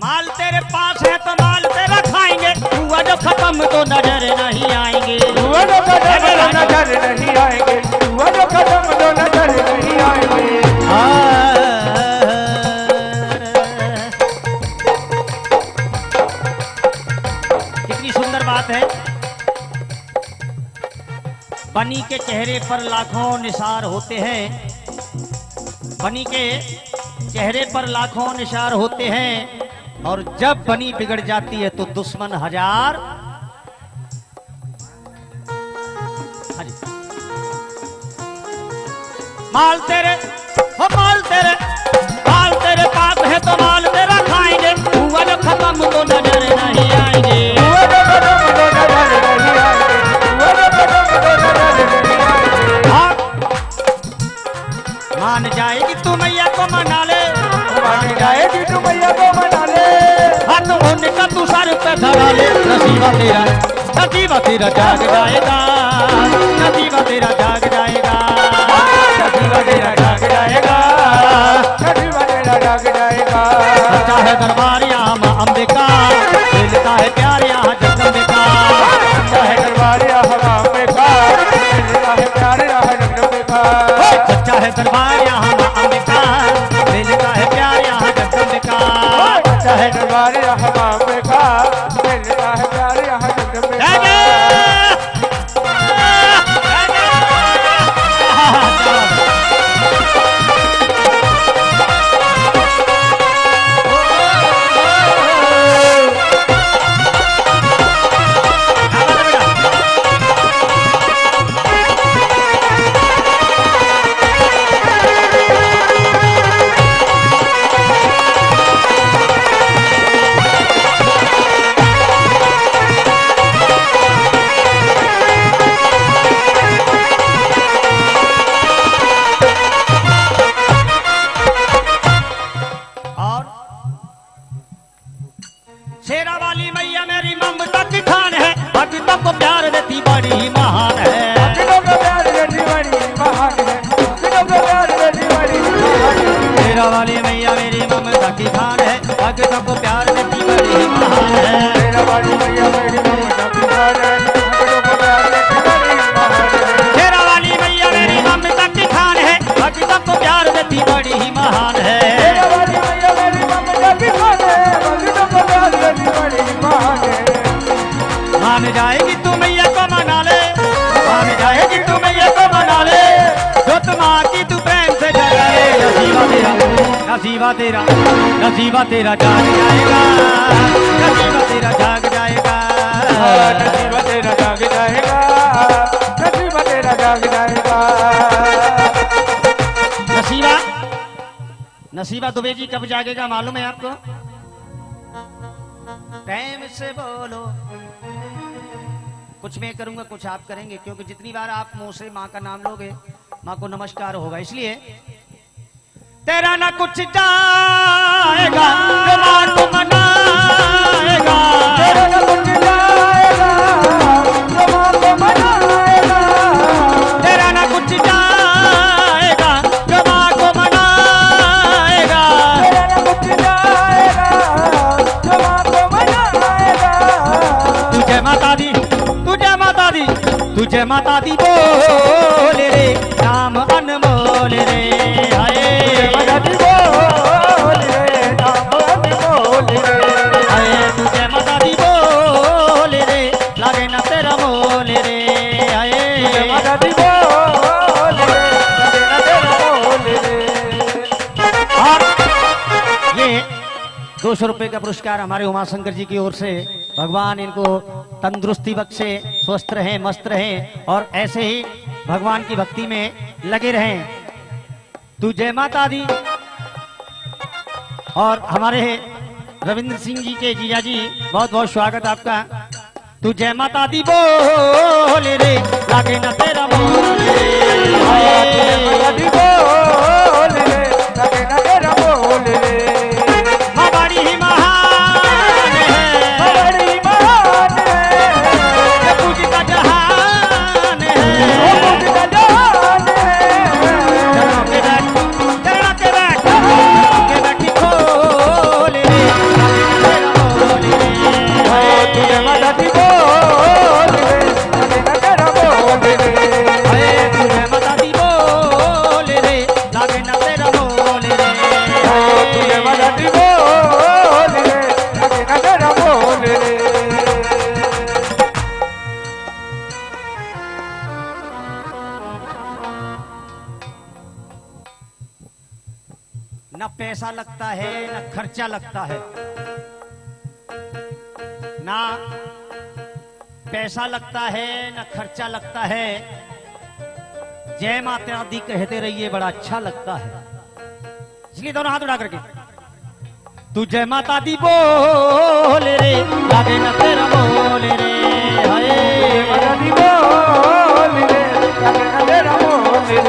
माल तेरे पास है तो माल तेरा खा खाएंगे, हुआ जो खत्म तो नजर नहीं आएंगे। हुआ जो खत्म तो नजर नहीं आएंगे, हुआ जो खत्म तो नजर नहीं आएंगे। कितनी सुंदर बात है। बनी के चेहरे पर लाखों निशार होते हैं, बनी के चेहरे पर लाखों निशार होते हैं, और जब बनी बिगड़ जाती है तो दुश्मन हजार। माल तेरे हो माल तेरे पास है तो माल तेरा खाएंगे, हुआ जो खत्म तो नजर नहीं आएंगे। हुआ जो खत्म तो नजर नहीं आएंगे, हुआ जो खत्म तो नजर नहीं आएंगे। हाँ। मान जाएगी तू मैया को मना ले, मान जाएगी तू मैया को मना ले, हाथ उनका तू सर पे धरा ले। नसीबा तेरा जाग जाएगा, नसीबा तेरा जाग जाएगा, नसीबा तेरा जाग जाएगा, नसीबा तेरा जाग जाएगा। चाहे दरबार यहाँ माँ अम्बे का, मिलता है प्यार यहाँ जगदम्बे का। चाहे दरबार यहाँ माँ अम्बे का, मिलता है प्यार यहाँ जगदम्बे का। सच्चा है दरबार यहाँ माँ अम्बे का, मिलता है प्यार यहाँ जगदम्बे का। चाहे दरबार यहाँ माँ अम्बे का, मिलता है प्यार यहाँ जगदम्बे का। शेरा वाली मैया मेरी ममता की खान है, भक्तों को प्यार देती बड़ी महान है। भक्तों को प्यार देती बड़ी महान है, भक्तों को प्यार देती बड़ी महान है। शेरा वाली मैया मेरी ममता की खान है, भक्तों को प्यार देती बड़ी महान है। शेरा वाली मैया मेरी ममता की खान है, भक्तों को प्यार देती बड़ी महान है। शेरा वाली मैया मेरी ममता की खान है, भक्तों को प्यार देती बड़ी महान है। शेरा वाली मैया मेरी ममता की खान है, भक्तों को प्यार देती बड़ी महान है। मान जाएगी तू मैया को मना ले, मान जाएगी तू मैया को मना ले, जो तुम की तू प्रेम से जगा ले। नसीबा तेरा नसीबा तेरा जाग जाएगा, नसीबा तेरा जाग जाएगा, नसीबा तेरा जाग जाएगा, नसीबा तेरा जाग जाएगा। नसीबा नसीबा दुबे जी कब जागेगा मालूम है आपको? टाइम से बोलो। कुछ मैं करूंगा कुछ आप करेंगे, क्योंकि जितनी बार आप मुंह से माँ का नाम लोगे माँ को नमस्कार होगा। इसलिए तेरा ना कुछ जाएगा जो माँ को मनाएगा, तेरा ना कुछ जाएगा जो माँ को मनाएगा, तेरा ना कुछ जाएगा जो माँ को मनाएगा, तेरा ना कुछ जाएगा जो माँ को मनाएगा। तुझे माता दी तुझे माता दी तुझे माता दी बोले रे, नाम अनमोल रे। हाय माता दी बोल रे, नाम अनमोल रे। हाय तुझे माता दी बोले रे, लागे ना तेरा मोल रे। हाय माता दी बोल रे, लगे ना तेरा बोल रे। और ये 200 रुपए का पुरस्कार हमारे उमाशंकर जी की ओर से। भगवान इनको तंदुरुस्ती बख्शे, स्वस्थ रहें, मस्त रहें और ऐसे ही भगवान की भक्ति में लगे रहें। तू जय माता दी। और हमारे रविंद्र सिंह जी के जीजा जी, बहुत बहुत स्वागत आपका। तू जय माता दी बोले रे, लागे ना तेरा बोल रे। माता दी बोल रे, लगे ना तेरा बोल रे। माँ बड़ी ही महान है, बड़ी महान है, ये पूजिता जहान है। पूजिता जहान है। चरणों के बैठ के बैठी खोले रे, लागे ना तेरा बोल रे। पैसा लगता है न खर्चा लगता है, ना पैसा लगता है न खर्चा लगता है। जय माता दी कहते रहिए, बड़ा अच्छा लगता है। इसलिए दोनों हाथ उठा करके तू जय माता दी बोल रे, लागे न तेरा बोल रे, हाय माता दी बोल रे, लागे न तेरा बोल रे।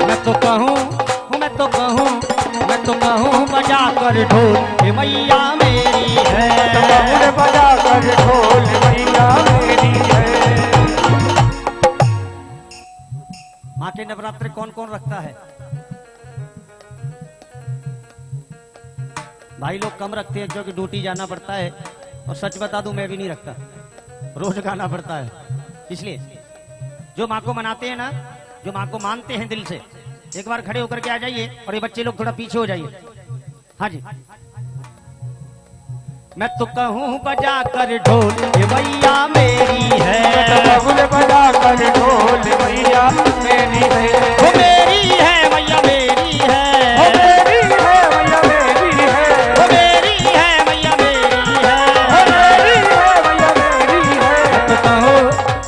मैं तो कहूँ मैं तो कहूँ मैं तो कहूँ बजा कर ढोल, ये मैया मेरी है। तो कहूँ बजा कर ढोल, मैया मेरी है। माँ के नवरात्र कौन कौन रखता है? भाई लोग कम रखते हैं, जो कि ड्यूटी जाना पड़ता है। और सच बता दूं, मैं भी नहीं रखता, रोज गाना पड़ता है। इसलिए जो माँ को मनाते हैं ना, जो माँ को मानते हैं दिल से, एक बार खड़े होकर के आ जाइए। और ये बच्चे लोग थोड़ा पीछे हो जाइए। हाँ जी। मैं तो कहूँ बजा कर ढोल, ये मैया मेरी है। तो कहूँ बजा कर ढोल, मैया मेरी है। वो मेरी है, मैया मेरी है। वो मेरी है, मैया मेरी है। वो मेरी है, मैया मेरी है। वो मेरी है, मैया मेरी है। मैं तो कहूँ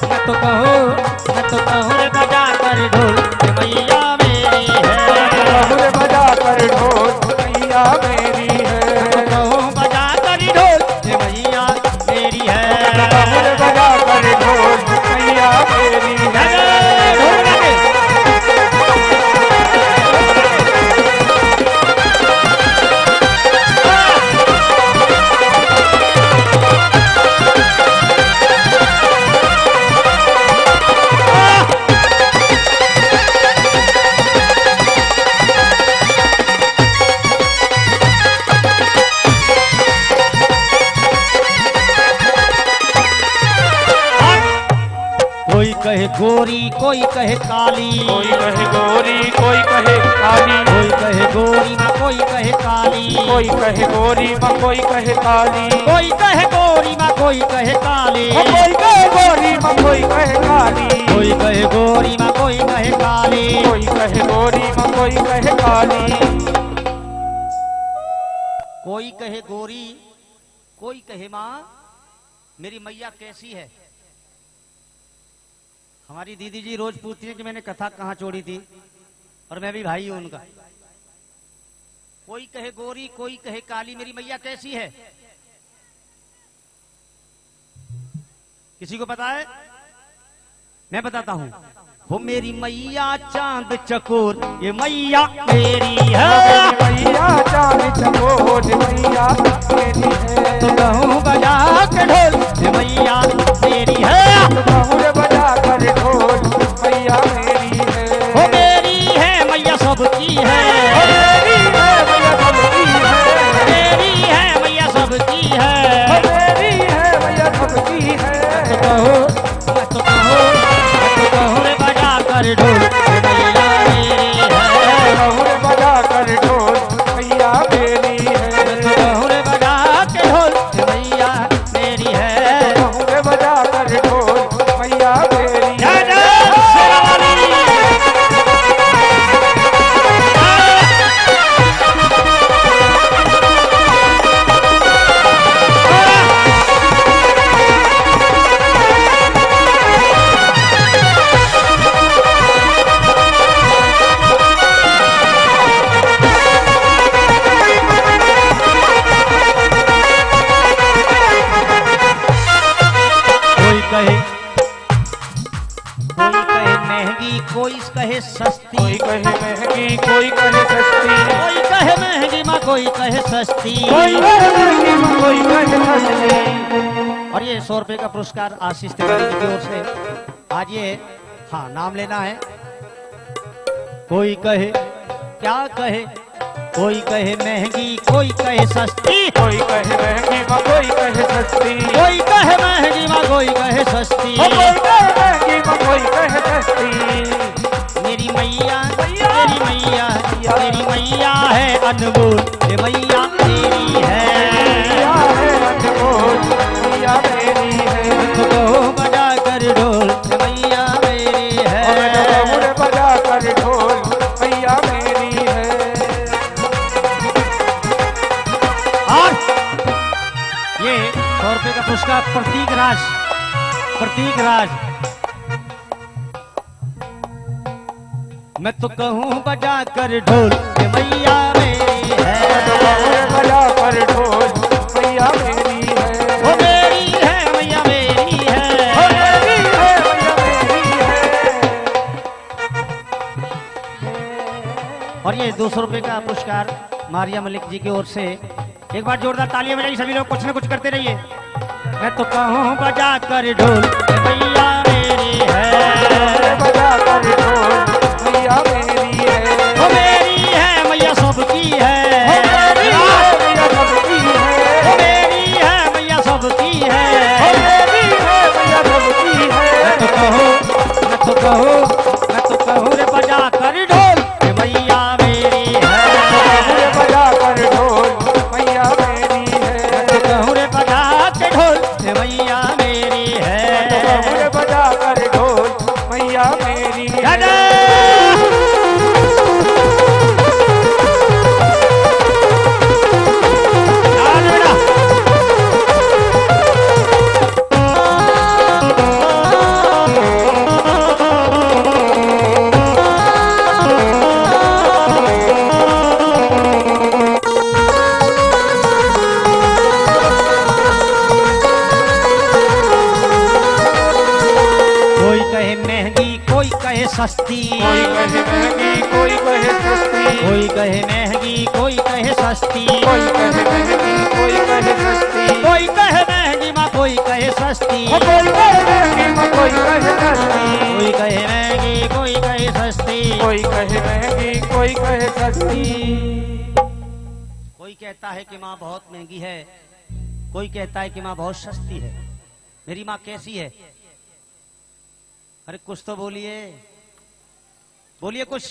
मैं तो कहूँ मैं तो कहूँ रे बजा कर ढोल, ये मैया मेरी है। कहूँ बजा कर ढोल, मैया मेरी है। मैं तो कहूँ बजा कर ढोल, ये मैया मेरी है। कहूँ बजा कर ढोल, मैया मेरी है। ढोल बजा के। कोई कहे गोरी, कोई कहे काली, कोई कहे गोरी, कोई कहे काली। कोई कहे गोरी माँ, कोई कहे काली, कोई कहे गोरी माँ, कोई कहे काली। कोई कहे गोरी माँ, कोई कहे काली, कोई कहे गोरी माँ, कोई कहे काली। कोई कहे गोरी माँ, कोई कहे काली। कोई कहे गोरी माँ, कोई कहे काली। कोई कहे गोरी, कोई कहे माँ मेरी मैया कैसी है। हमारी दीदी जी रोज पूछती हैं कि मैंने कथा कहाँ छोड़ी थी, और मैं भी भाई हूं उनका। कोई कहे गोरी, कोई कहे काली, मेरी मैया कैसी है? किसी को पता है? मैं बताता हूँ। वो मेरी मैया चांद चकोर, ये मैया मेरी है। मैया चांद चकोर, मैया मेरी है। तो कहूँ बजा के ढोल, ये मैया मेरी है। तो कहूँ बजा कर ढोल, मैया मेरी है। वो मेरी है, मैया सबकी है। मेरी है, मैया सबकी है। मेरी है, मैया सबकी है। मेरी है, मैया सबकी है। तो कहूँ मैं तो कहूँ मैं तो कहूँ रे बजा कर ढोल, ये मैया मेरी है। कहूँ बजा कर ढोल, मैया मेरी है। मैं तो कहूँ रे बजा के ढोल, ये मैया मेरी है। कहूँ बजा कर ढोल, मैया मेरी है। जय जय शेरावाली। महंगी, कोई कहे सस्ती। कोई कहे महंगी, कोई कहे सस्ती। कोई कहे महंगी माँ, कोई कहे सस्ती। कोई कहे महंगी माँ, कोई कहे सस्ती। और ये 100 रुपए का पुरस्कार आशीष तिवारी जी की ओर से। आज ये हाँ नाम लेना है। कोई कहे क्या कहे, कोई कहे महंगी, कोई कहे सस्ती। कोई कहे महंगी माँ, कोई कहे सस्ती। कोई कहे महंगी माँ, कोई कहे सस्ती। कोई कहे महंगी माँ, कोई कहे सस्ती। मेरी मैया मेरी मैया मेरी मैया है अनमोल, ये मैया तेरी है। मैया है अनमोल, मैया मेरी है। तो कहो बजा कर ढोल, ये मैया मेरी है। कहूँ बजा कर ढोल, मैया मेरी है। ये 100 रुपए का पुरस्कार प्रतीक राज, प्रतीक राज। मैं तो कहूँ बजा कर ढोल ये मैया मेरी है, बजा कर ढोल मैया मेरी है, वो मेरी है मैया मेरी है, वो मेरी है मैया मेरी है। और ये 200 रुपए का पुरस्कार मारिया मलिक जी की ओर से। एक बार जोरदार तालियां बजाइए सभी लोग, कुछ न कुछ करते रहिए। मैं तो कहूँ बजा कर ढोल ये मैया मेरी है, बजा कर ढोल मैया मेरी है, वो मेरी है मैया सबकी है, वो मेरी है मैया सबकी है, वो मेरी है मैया सबकी है, वो मेरी है मैया सबकी है। मैं तो कहूँ रे बजा कर ढोल ये मैया मेरी है, बजा कर ढोल मैया मेरी है, मैं तो कहूँ रे बजा के ढोल ये मैया मेरी है। बजा कर ढोल मैया मेरी है। दादा! आज बेटा कोई कहे महंगी कोई कहे सस्ती, कोई कहे महंगी कोई कहे सस्ती, कोई कहे महंगी कोई कहे सस्ती, कोई कहे महंगी कोई कहे सस्ती, कोई कहे महंगी माँ कोई कहे सस्ती, कोई कहे महंगी माँ कोई कहे सस्ती, कोई कहे महंगी कोई कहे सस्ती, कोई कहे महंगी कोई कहे सस्ती। कोई कहता है कि माँ बहुत महंगी है, कोई कहता है कि माँ बहुत सस्ती है। मेरी माँ कैसी है? अरे कुछ तो बोलिए, बोलिए कुछ।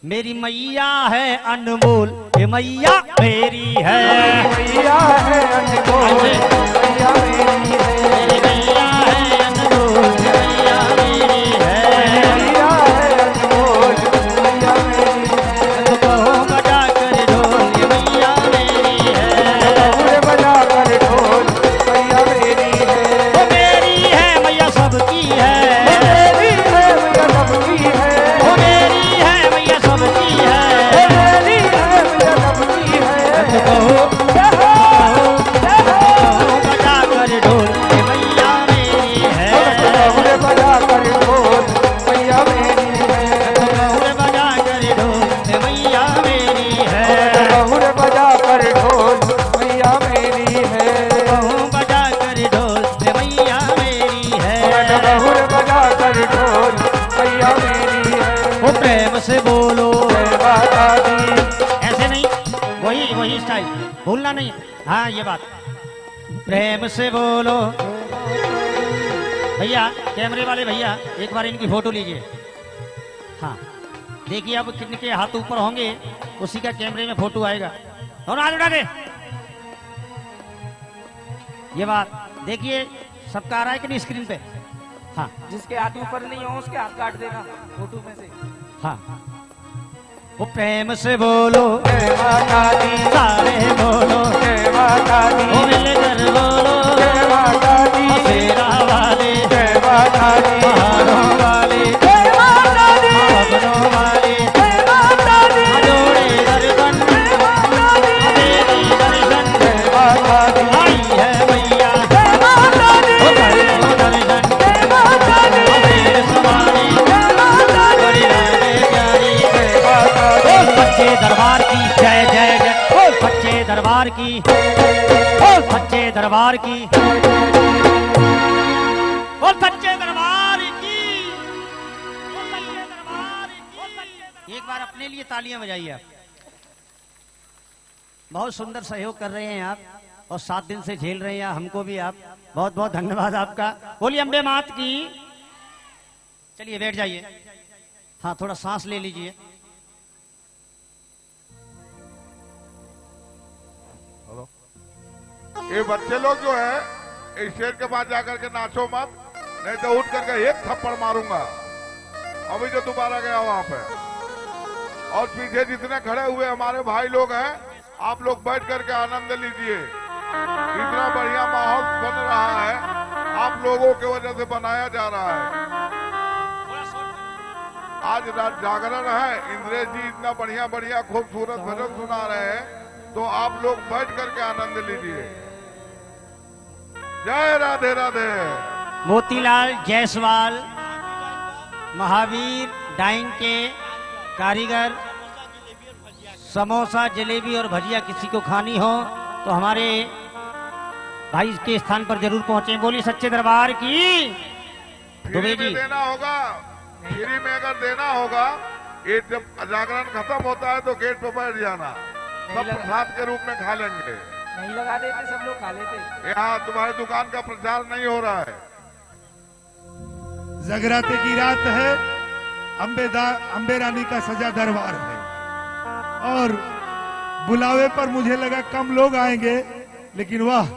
मेरी मैया है अनमोल ये मैया मेरी है, मैया है अनमोल मैया मेरी है, मेरी मैया है अनमोल ये मैया मेरी है। मैया है अनमोल मैया मेरी है। मैं तो कहूँ बजा कर ढोल ये मैया मेरी है, बजा कर ढोल मैया मेरी है, वो मेरी है मैया सबकी है, मेरी है मैया सबकी है, वो मेरी है मैया सबकी है। मेरी है मैया सबकी है। मैं तो कहूँ बजा कर ढोल ये मैया मेरी है, बजा कर ढोल मैया मेरी है, मैं तो कहूँ बजा कर ढोल ये मैया मेरी है, बजा कर ढोल मैया मेरी है, कहूँ बजा कर ढोल ये मैया मेरी है। बजा कर ढोल मैया मेरी है। वो प्रेम से बोलो, जय माता दी, ऐसे नहीं, वही वही स्टाइल, भूलना नहीं। हाँ ये बात, प्रेम से बोलो। भैया कैमरे वाले भैया एक बार इनकी फोटो लीजिए। हाँ देखिए अब किनके हाथ ऊपर होंगे उसी का कैमरे में फोटो आएगा। दोनों हाथ उठा दे। ये बात देखिए सबका आ रहा है कि नहीं स्क्रीन पे? हाँ जिसके हाथ ऊपर नहीं हो उसके हाथ काट देना फोटो में से। हाँ वो प्रेम से बोलो, जय माता दी, सारे बोलो, जय माता दी, वो मिलकर बोलो, जय माता दी, शेरा वाले, जय माता दी, पहाड़ों वाले, जय माता दी, पवनों वाले, जय माता दी, जोड़े दर्शन, जय माता दी, देवी दर्शन, जय माता दी, आई है मैया, जय माता दी, वो कर लो दर्शन, जय माता दी, मेरे सवारी, जय माता दी, बड़ी राधे प्यारी, जय माता दी, बोल सच्चे दरबार की जय जय जय, बोल सच्चे दरबार की, बोल सच्चे दरबार की, बोल सच्चे दरबार की, बोल सच्चे दरबार की। एक बार अपने लिए तालियां बजाइए आप। बहुत सुंदर सहयोग कर रहे हैं आप और 7 दिन से झेल रहे हैं हमको भी आप। बहुत बहुत धन्यवाद आपका। बोलिए अम्बे मात की। चलिए बैठ जाइए। हाँ थोड़ा सांस ले लीजिए। ये बच्चे लोग जो है स्टेज के पास जाकर के नाचो मत, नहीं तो उठ करके एक थप्पड़ मारूंगा। अभी जो दोबारा गया वहां पे। और पीछे जितने खड़े हुए हमारे भाई लोग हैं, आप लोग बैठ करके आनंद लीजिए। इतना बढ़िया माहौल बन रहा है, आप लोगों की वजह से बनाया जा रहा है। आज रात जागरण है, इंद्रेश जी इतना बढ़िया बढ़िया खूबसूरत भजन सुना रहे हैं, तो आप लोग बैठ करके आनंद लीजिए। जय राधे राधे। मोतीलाल जायसवाल, महावीर डाइंग के कारीगर, समोसा जलेबी और भजिया किसी को खानी हो तो हमारे भाई के स्थान पर जरूर पहुंचे। बोली सच्चे दरबार की। फ्री में देना होगा, फ्री में अगर देना होगा, ये जब जागरण खत्म होता है तो गेट पर बैठ जाना, सब प्रसाद के रूप में खा लेंगे। नहीं लगा देते, सब लोग खा लेते। यहाँ तुम्हारी दुकान का प्रचार नहीं हो रहा है। जगराते की रात है, अम्बे रानी का सजा दरबार है, और बुलावे पर मुझे लगा कम लोग आएंगे, लेकिन वाह,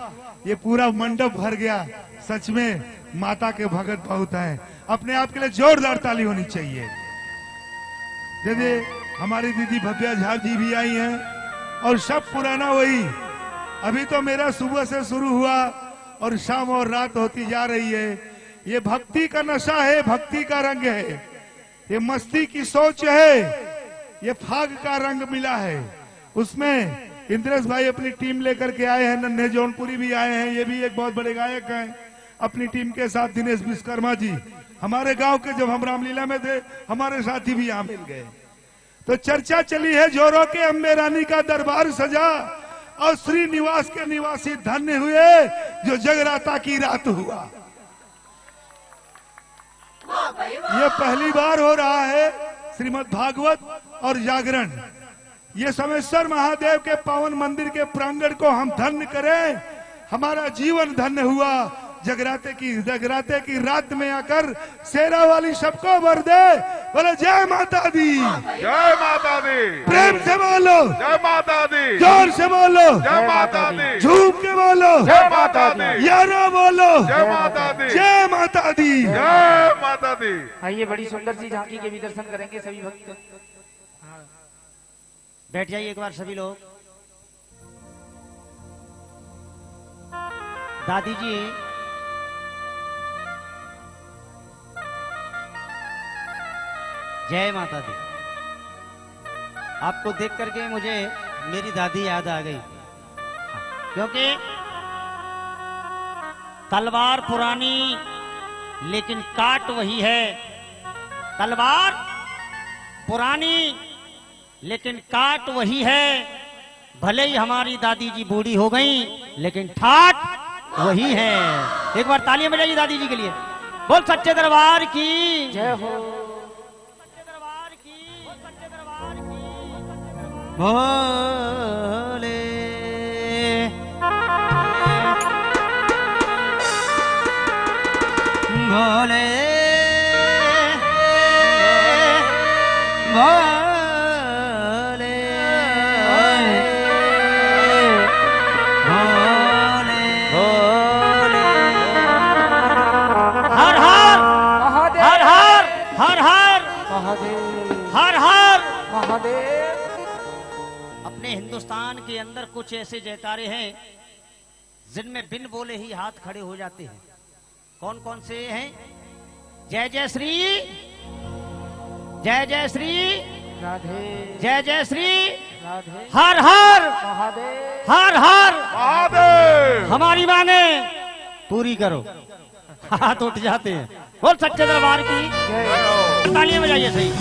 ये पूरा मंडप भर गया। सच में माता के भगत बहुत हैं। अपने आप के लिए जोरदार ताली होनी चाहिए। दीदी, हमारी दीदी भव्या झा जी भी आई हैं, और सब पुराना वही। अभी तो मेरा सुबह से शुरू हुआ और शाम और रात होती जा रही है। ये भक्ति का नशा है, भक्ति का रंग है, ये मस्ती की सोच है, ये फाग का रंग मिला है। उसमें इंद्रेश भाई अपनी टीम लेकर के आए हैं, नन्हे जौनपुरी भी आए हैं, ये भी एक बहुत बड़े गायक हैं। अपनी टीम के साथ दिनेश विश्वकर्मा जी, हमारे गांव के जब हम रामलीला में थे, हमारे साथी भी यहाँ मिल गए। तो चर्चा चली है जोरों के, अम्बे रानी का दरबार सजा और श्रीनिवास के निवासी धन्य हुए जो जगराता की रात हुआ। ये पहली बार हो रहा है श्रीमद् भागवत और जागरण। ये सोमेश्वर महादेव के पावन मंदिर के प्रांगण को हम धन्य करें, हमारा जीवन धन्य हुआ। जगराते की रात में आकर शेरा वाली सबको वर दे। बोलो जय माता दी, जय माता दी। प्रेम से बोलो जय माता दी, जोर से बोलो जय माता दी, झूम के बोलो जय माता दी, यारो बोलो जय माता दी, जय माता दी, जय माता दी। आइए, बड़ी सुंदर सी झांकी के भी दर्शन करेंगे सभी भक्त। बैठ जाइए एक बार सभी लोग। दादी जी, जय माता दी। आपको देख करके मुझे मेरी दादी याद आ गई, क्योंकि तलवार पुरानी लेकिन काट वही है। तलवार पुरानी लेकिन काट वही है। भले ही हमारी दादी जी बूढ़ी हो गई, लेकिन ठाट वही है। एक बार तालियां बजाइए दादी जी के लिए। बोल सच्चे दरबार की जय हो। भोले भोले भोले भोले हर हर महादेव, हर हर हर हर महादेव, हर हर महादेव। अपने हिंदुस्तान के अंदर कुछ ऐसे जयकारे हैं जिनमें बिन बोले ही हाथ खड़े हो जाते हैं। कौन कौन से हैं? जय जय श्री, जय जय श्री, राधे, जय जय श्री, राधे, हर हर महादेव, हर हर महादेव। हमारी मांगे पूरी करो। हाथ उठ जाते हैं। बोल सच्चे दरबार की जय हो। तालियां बजाइए सही।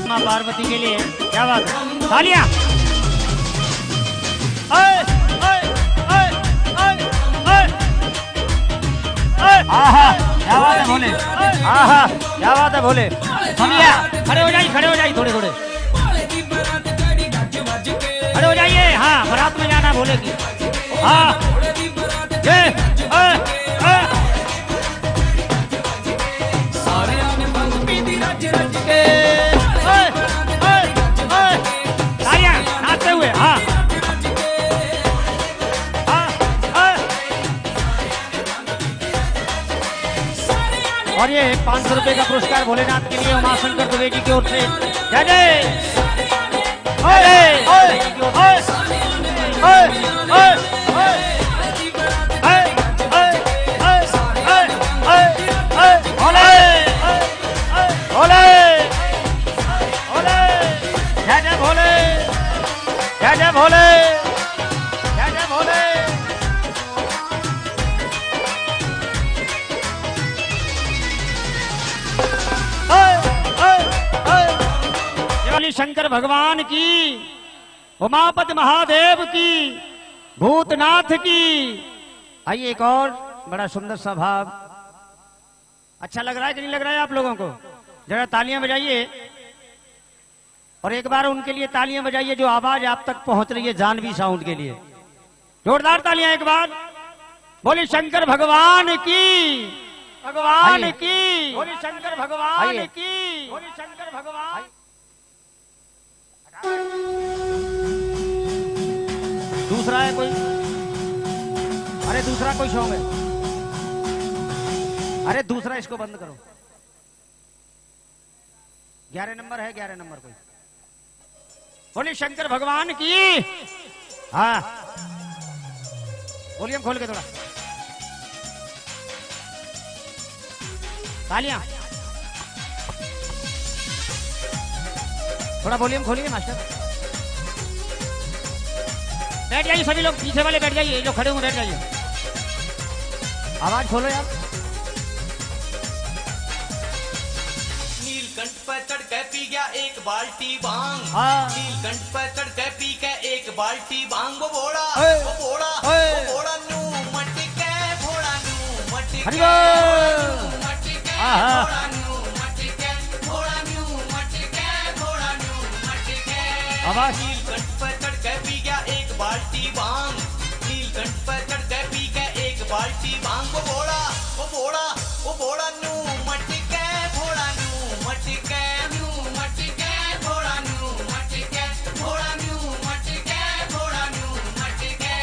मां पार्वती के लिए क्या बात है? तालियां। आहा क्या बात है भोले, आहा क्या बात है भोले। भैया खड़े हो जाइए, खड़े हो जाइए, थोड़े थोड़े खड़े हो जाइए। हाँ, बारात में जाना भोले की। हाँ नाचते हुए। हाँ और ये 500 रुपए का पुरस्कार भोलेनाथ के लिए उमाशंकर द्विवेदी की ओर से। जय जय। जय जय भोले, जय जय भोले, जय जय भोले। शंकर भगवान की, उमापति महादेव की, भूतनाथ की। आइए एक और बड़ा सुंदर सा भाव। अच्छा लग रहा है कि नहीं लग रहा है आप लोगों को? जरा तालियां बजाइए और एक बार उनके लिए तालियां बजाइए जो आवाज आप तक पहुंच रही है जानवी साउंड के लिए। जोरदार तालियां एक बार। बोली शंकर भगवान की, भगवान की, बोली शंकर भगवान की, बोली शंकर भगवान। दूसरा है कोई? अरे दूसरा कोई सॉन्ग है? अरे दूसरा इसको बंद करो। 11 नंबर है, 11 नंबर कोई। बोलिए शंकर भगवान की। हाँ वॉल्यूम खोल के थोड़ा। तालियां थोड़ा वॉल्यूम खोलिए मास्टर। बैठ जाइए सभी लोग, पीछे वाले बैठ जाइए, जो खड़े हुए बैठ जाइए। आवाज खोलो यार। नीलकंठ पर चढ़ के पी गया एक बाल्टी भांग। हाँ। नीलकंठ पर चढ़ के पी के एक बाल्टी भांग। वो बोड़ा नू मटके, भोड़ा नू मटके, हरि बोल। नू मटके, हाँ। भोड़ा नू मटके, भोड़ा नू मटके, भोड़ा नू मटके। आवाज। नीलकंठ पर चढ़ के पी गया एक बाल्टी भांग। नीलकंठ पर चढ़ के पी के एक बाल्टी भांग। वो बोड़ा नू मटके, भोड़ा नू मटके, नू मटके, भोड़ा नू मटके, भोड़ा नू मटके, भोड़ा नू मटके।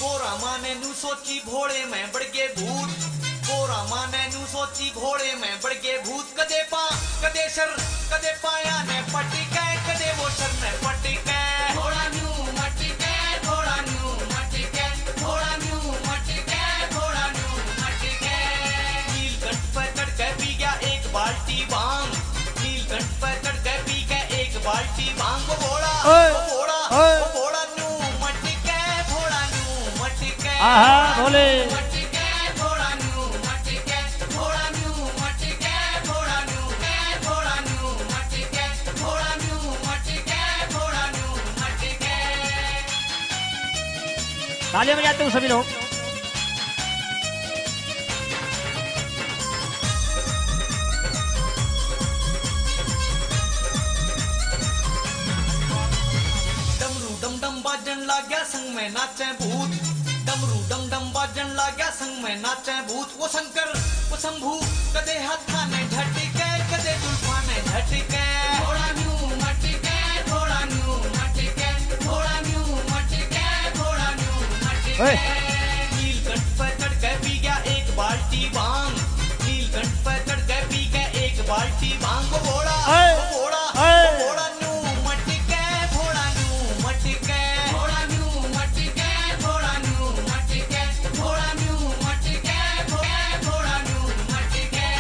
गोरा माने नू सोची भोड़े में बढ़ के भूत। गोरा माने नू सोची भोड़े में बढ़ के भूत। कदे शर कदे पाया ने पटिके, कदे वो शर ने पटिके। भोड़ा नू मटके, भोड़ा नू मटके, भोड़ा नू मटके, भोड़ा नू मटके। नीलकंठ पर चढ़ के पी गया एक बाल्टी भांग। नीलकंठ पर चढ़ के पी के एक बाल्टी भांग। वो बोड़ा नू मटके, भोड़ा नू मटके। हाँ बोले। तालियां बजाते हो सभी लोग। डमरू डम डम बाजन लाग्या संग में नाचे भूत। डमरू डम डम बाजन लाग्या संग में नाचे भूत। वो शंकर वो शंभू कदे हाथा ने झटके, कदे जुल्फा ने झटके। भोड़ा नू मटके, भोड़ा नू मटके, भोड़ा नू मटके, भोड़ा नू मटके। नीलकंठ पर चढ़ के पी गया एक बाल्टी भांग। नीलकंठ पर चढ़ के पी के एक बाल्टी भांग। वो बोड़ा नू मटके, भोड़ा नू मटके, भोड़ा नू मटके, भोड़ा नू मटके, भोड़ा नू मटके, भोड़ा नू मटके।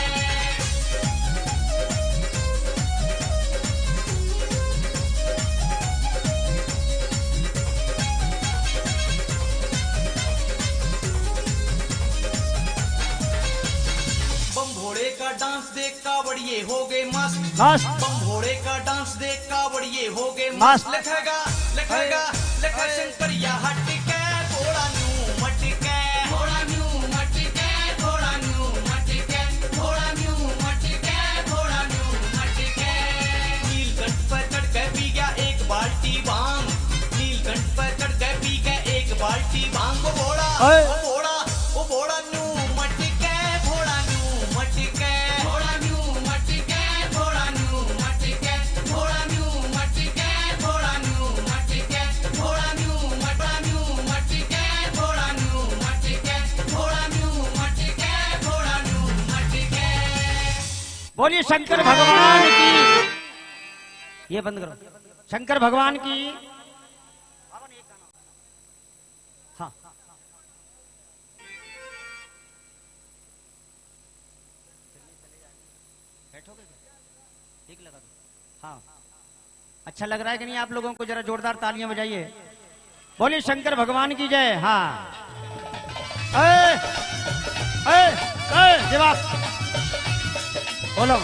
बम भोड़े का डांस देख कावड़िए हो गए मस्त। बम भोड़े का डांस देख कावड़िए हो गए मस्त। लिखेगा शंकरिया हटके, भोड़ा नू मटके, भोड़ा नू मटके, भोड़ा नू मटके, भोड़ा नू मटके, भोड़ा नू मटके। नीलकंठ पर चढ़ के पी गया एक बाल्टी भांग। नीलकंठ पर चढ़ के पी के एक बाल्टी भांग। वो बोड़ा नू मटके, भोड़ा नू मटके, भोड़ा नू मटके, बोलिए शंकर भगवान की। ये बंद करो। शंकर भगवान की। हाँ बैठोगे ठीक लगा। हाँ अच्छा लग रहा है कि नहीं आप लोगों को? जरा जोरदार तालियां बजाइए। बोलिए शंकर भगवान की जय। हाँ जवाब बोलो।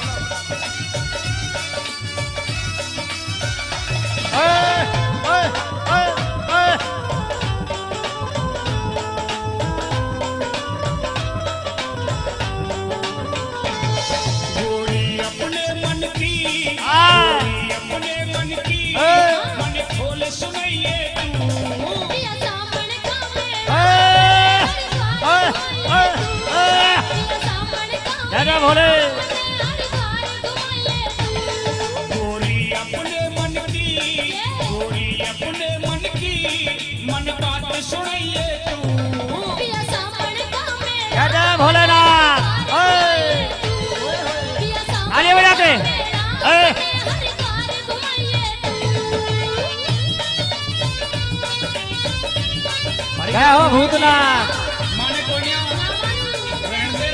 गोरी अपने मन की, गोरी अपने मन की, मन खोल सुनाइए तू। दादा भोले। गोरी अपने मन की, गोरी अपने मन की, मन बात सुनाइए तू। दादा भोलेनाथ। आगे बजाते। क्या हो भूतनाथ? माने कोनिया रहने दे,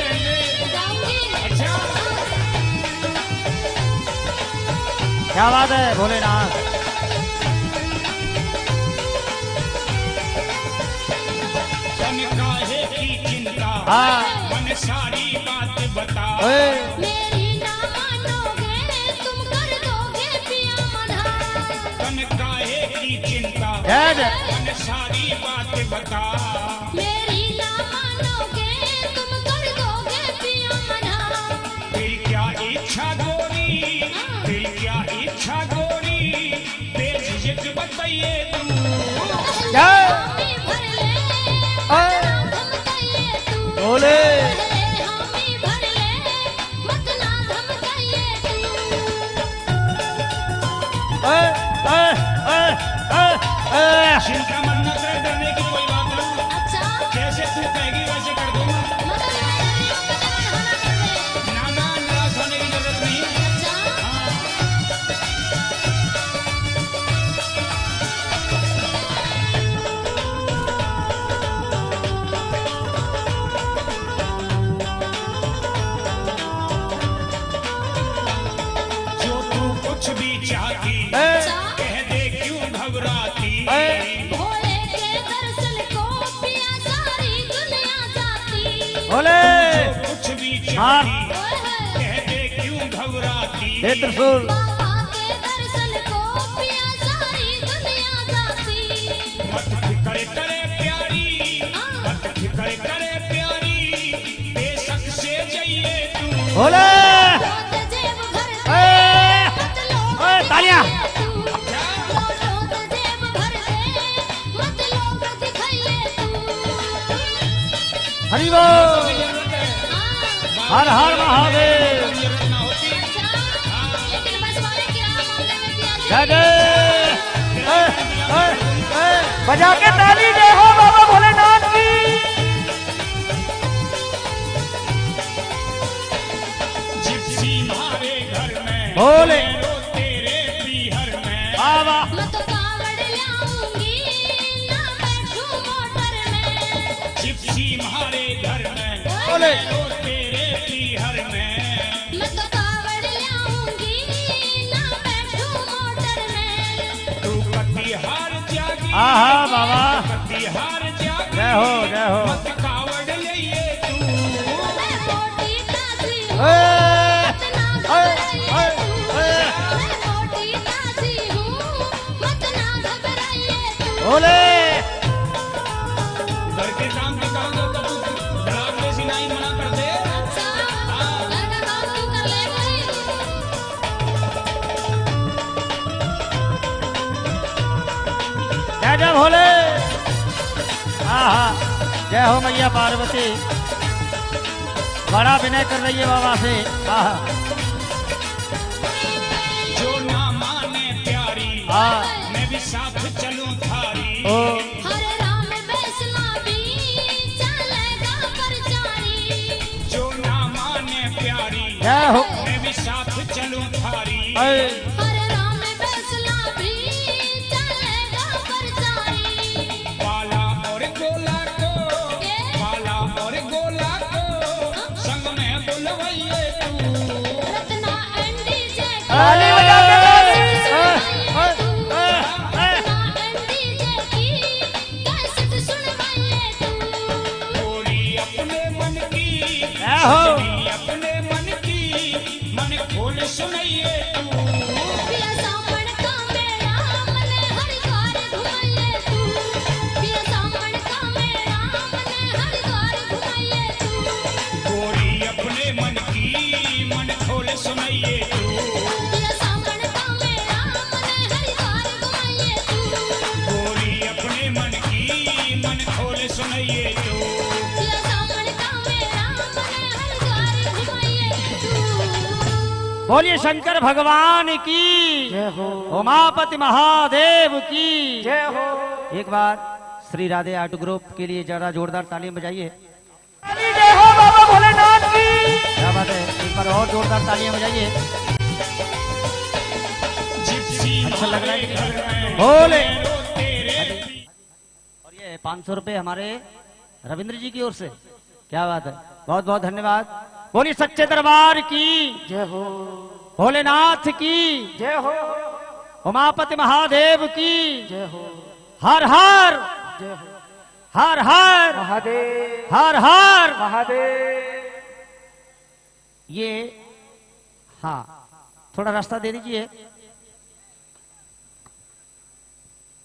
रहने दे। अच्छा क्या बात है भोलेनाथ। तन काहे की चिंता, हाँ मन सारी बात बता। मेरी ना मानोगे तुम कर दोगे पिया मना। तन काहे की चिंता, जय जय। मन सारी बात बता। मेरी ना मानोगे तुम कर दोगे पिया मना। फिर क्या इच्छा गोरी, फिर क्या इच्छा गोरी, बेझिझक बताइए तू। जय हामी भर ले मत ना धमकाइए तू। बोले। हामी भर ले मत ना धमकाइए तू। चिंता मत न कर, डरने की कोई बात नहीं। अच्छा जैसे तू कहेगी वैसे कर दूंगा। मतलब मैं नहीं हूँ कि तुम्हें हरा कर दे। ना ना निराश होने की जरूरत नहीं। अच्छा जो तू कुछ भी चाहती, कह दे क्यों घबराती। भोले के दर्शन को पिया सारी दुनिया जाती। बोले। कुछ भी हाँ। चाहती, कह दे क्यों घबराती। हे त्रिशूल। बाबा के दर्शन को पिया सारी दुनिया जाती। मत फिक्र करे प्यारी, मत फिक्र करे प्यारी, बेशक से जाइए तू। बोले। रोज जेब भर दे, ए, मत लोग तालियां। तू। रोज जेब भर दे, मत लोग दिखाइए तू। हरि बोल। जरूरत है, हाँ, हर हर महादेव। जरूरत ना होती। अच्छा, लेकिन बस वाले किराया मामले में पिया जी। जय जय। बजा के ताली जय हो बाबा भोलेनाथ की। जिप्सी मारे घर में, बोले। लो तेरे पीहर में। बाबा मैं तो कावड़ लाऊंगी ना बैठूं मोटर में। जिप्सी मारे घर में, बोले। लो तेरे पीहर में। मैं तो कावड़ लाऊंगी ना बैठूं मोटर में। तू कतिहार जागी, हाँ हाँ बाबा। कतिहार जागी, जय हो जय हो। मत कावड़ लिए तू। मैं मोटी ताजी हूँ, ए, मत ना घबराइए तू। मैं मोटी ताजी हूँ, मत ना घबराइए तू। बोले। घर के काम की करोगे तो तू धड़ाक में सिनाई मना कर दे। अच्छा, घर का काम तू कर ले भाई। जय जय भोले। हाँ हाँ जय हो मैया पार्वती। बड़ा विनय कर रही है बाबा से। हाँ जो ना माने प्यारी, हाँ। मैं भी साथ चलूं थारी। ओ हरे राम वैष्णवी चलेगा प्रचारी। जो ना माने प्यारी, जय हो। मैं भी हो सजनी अपने मन की मन खोल सुनाइए तू पिया सामण का मेरा मन हरिद्वार घुमाइए तू पिया सामण का मेरा मन हरिद्वार घुमाइए तू गोरी अपने मन की मन खोल सुनाइए तू पिया सामण का मेरा मन हरिद्वार घुमाइए तू गोरी अपने मन की मन खोल सुनाइए तू पिया सामण का मेरा मन हरिद्वार घुमाइए तू। बोलिए शंकर भगवान की जय हो उमापति महादेव की जय हो एक बार श्री राधे आर्ट ग्रुप के लिए जरा जोरदार तालियां बजाइए। जय हो बाबा भोलेनाथ की क्या बात है, एक बार और जोरदार तालियां बजाइए। अच्छा लग रहा है कि नहीं लग रहा है? बोले और ये 500 रुपए हमारे रविंद्र जी की ओर से, क्या बात है, बहुत बहुत धन्यवाद। बोलिए सच्चे दरबार की जय हो भोलेनाथ की जय हो उमापति महादेव की जय हो हर हर जय हो हर हर महादेव हर हर। महादेव ये हाँ थोड़ा रास्ता दे दीजिए।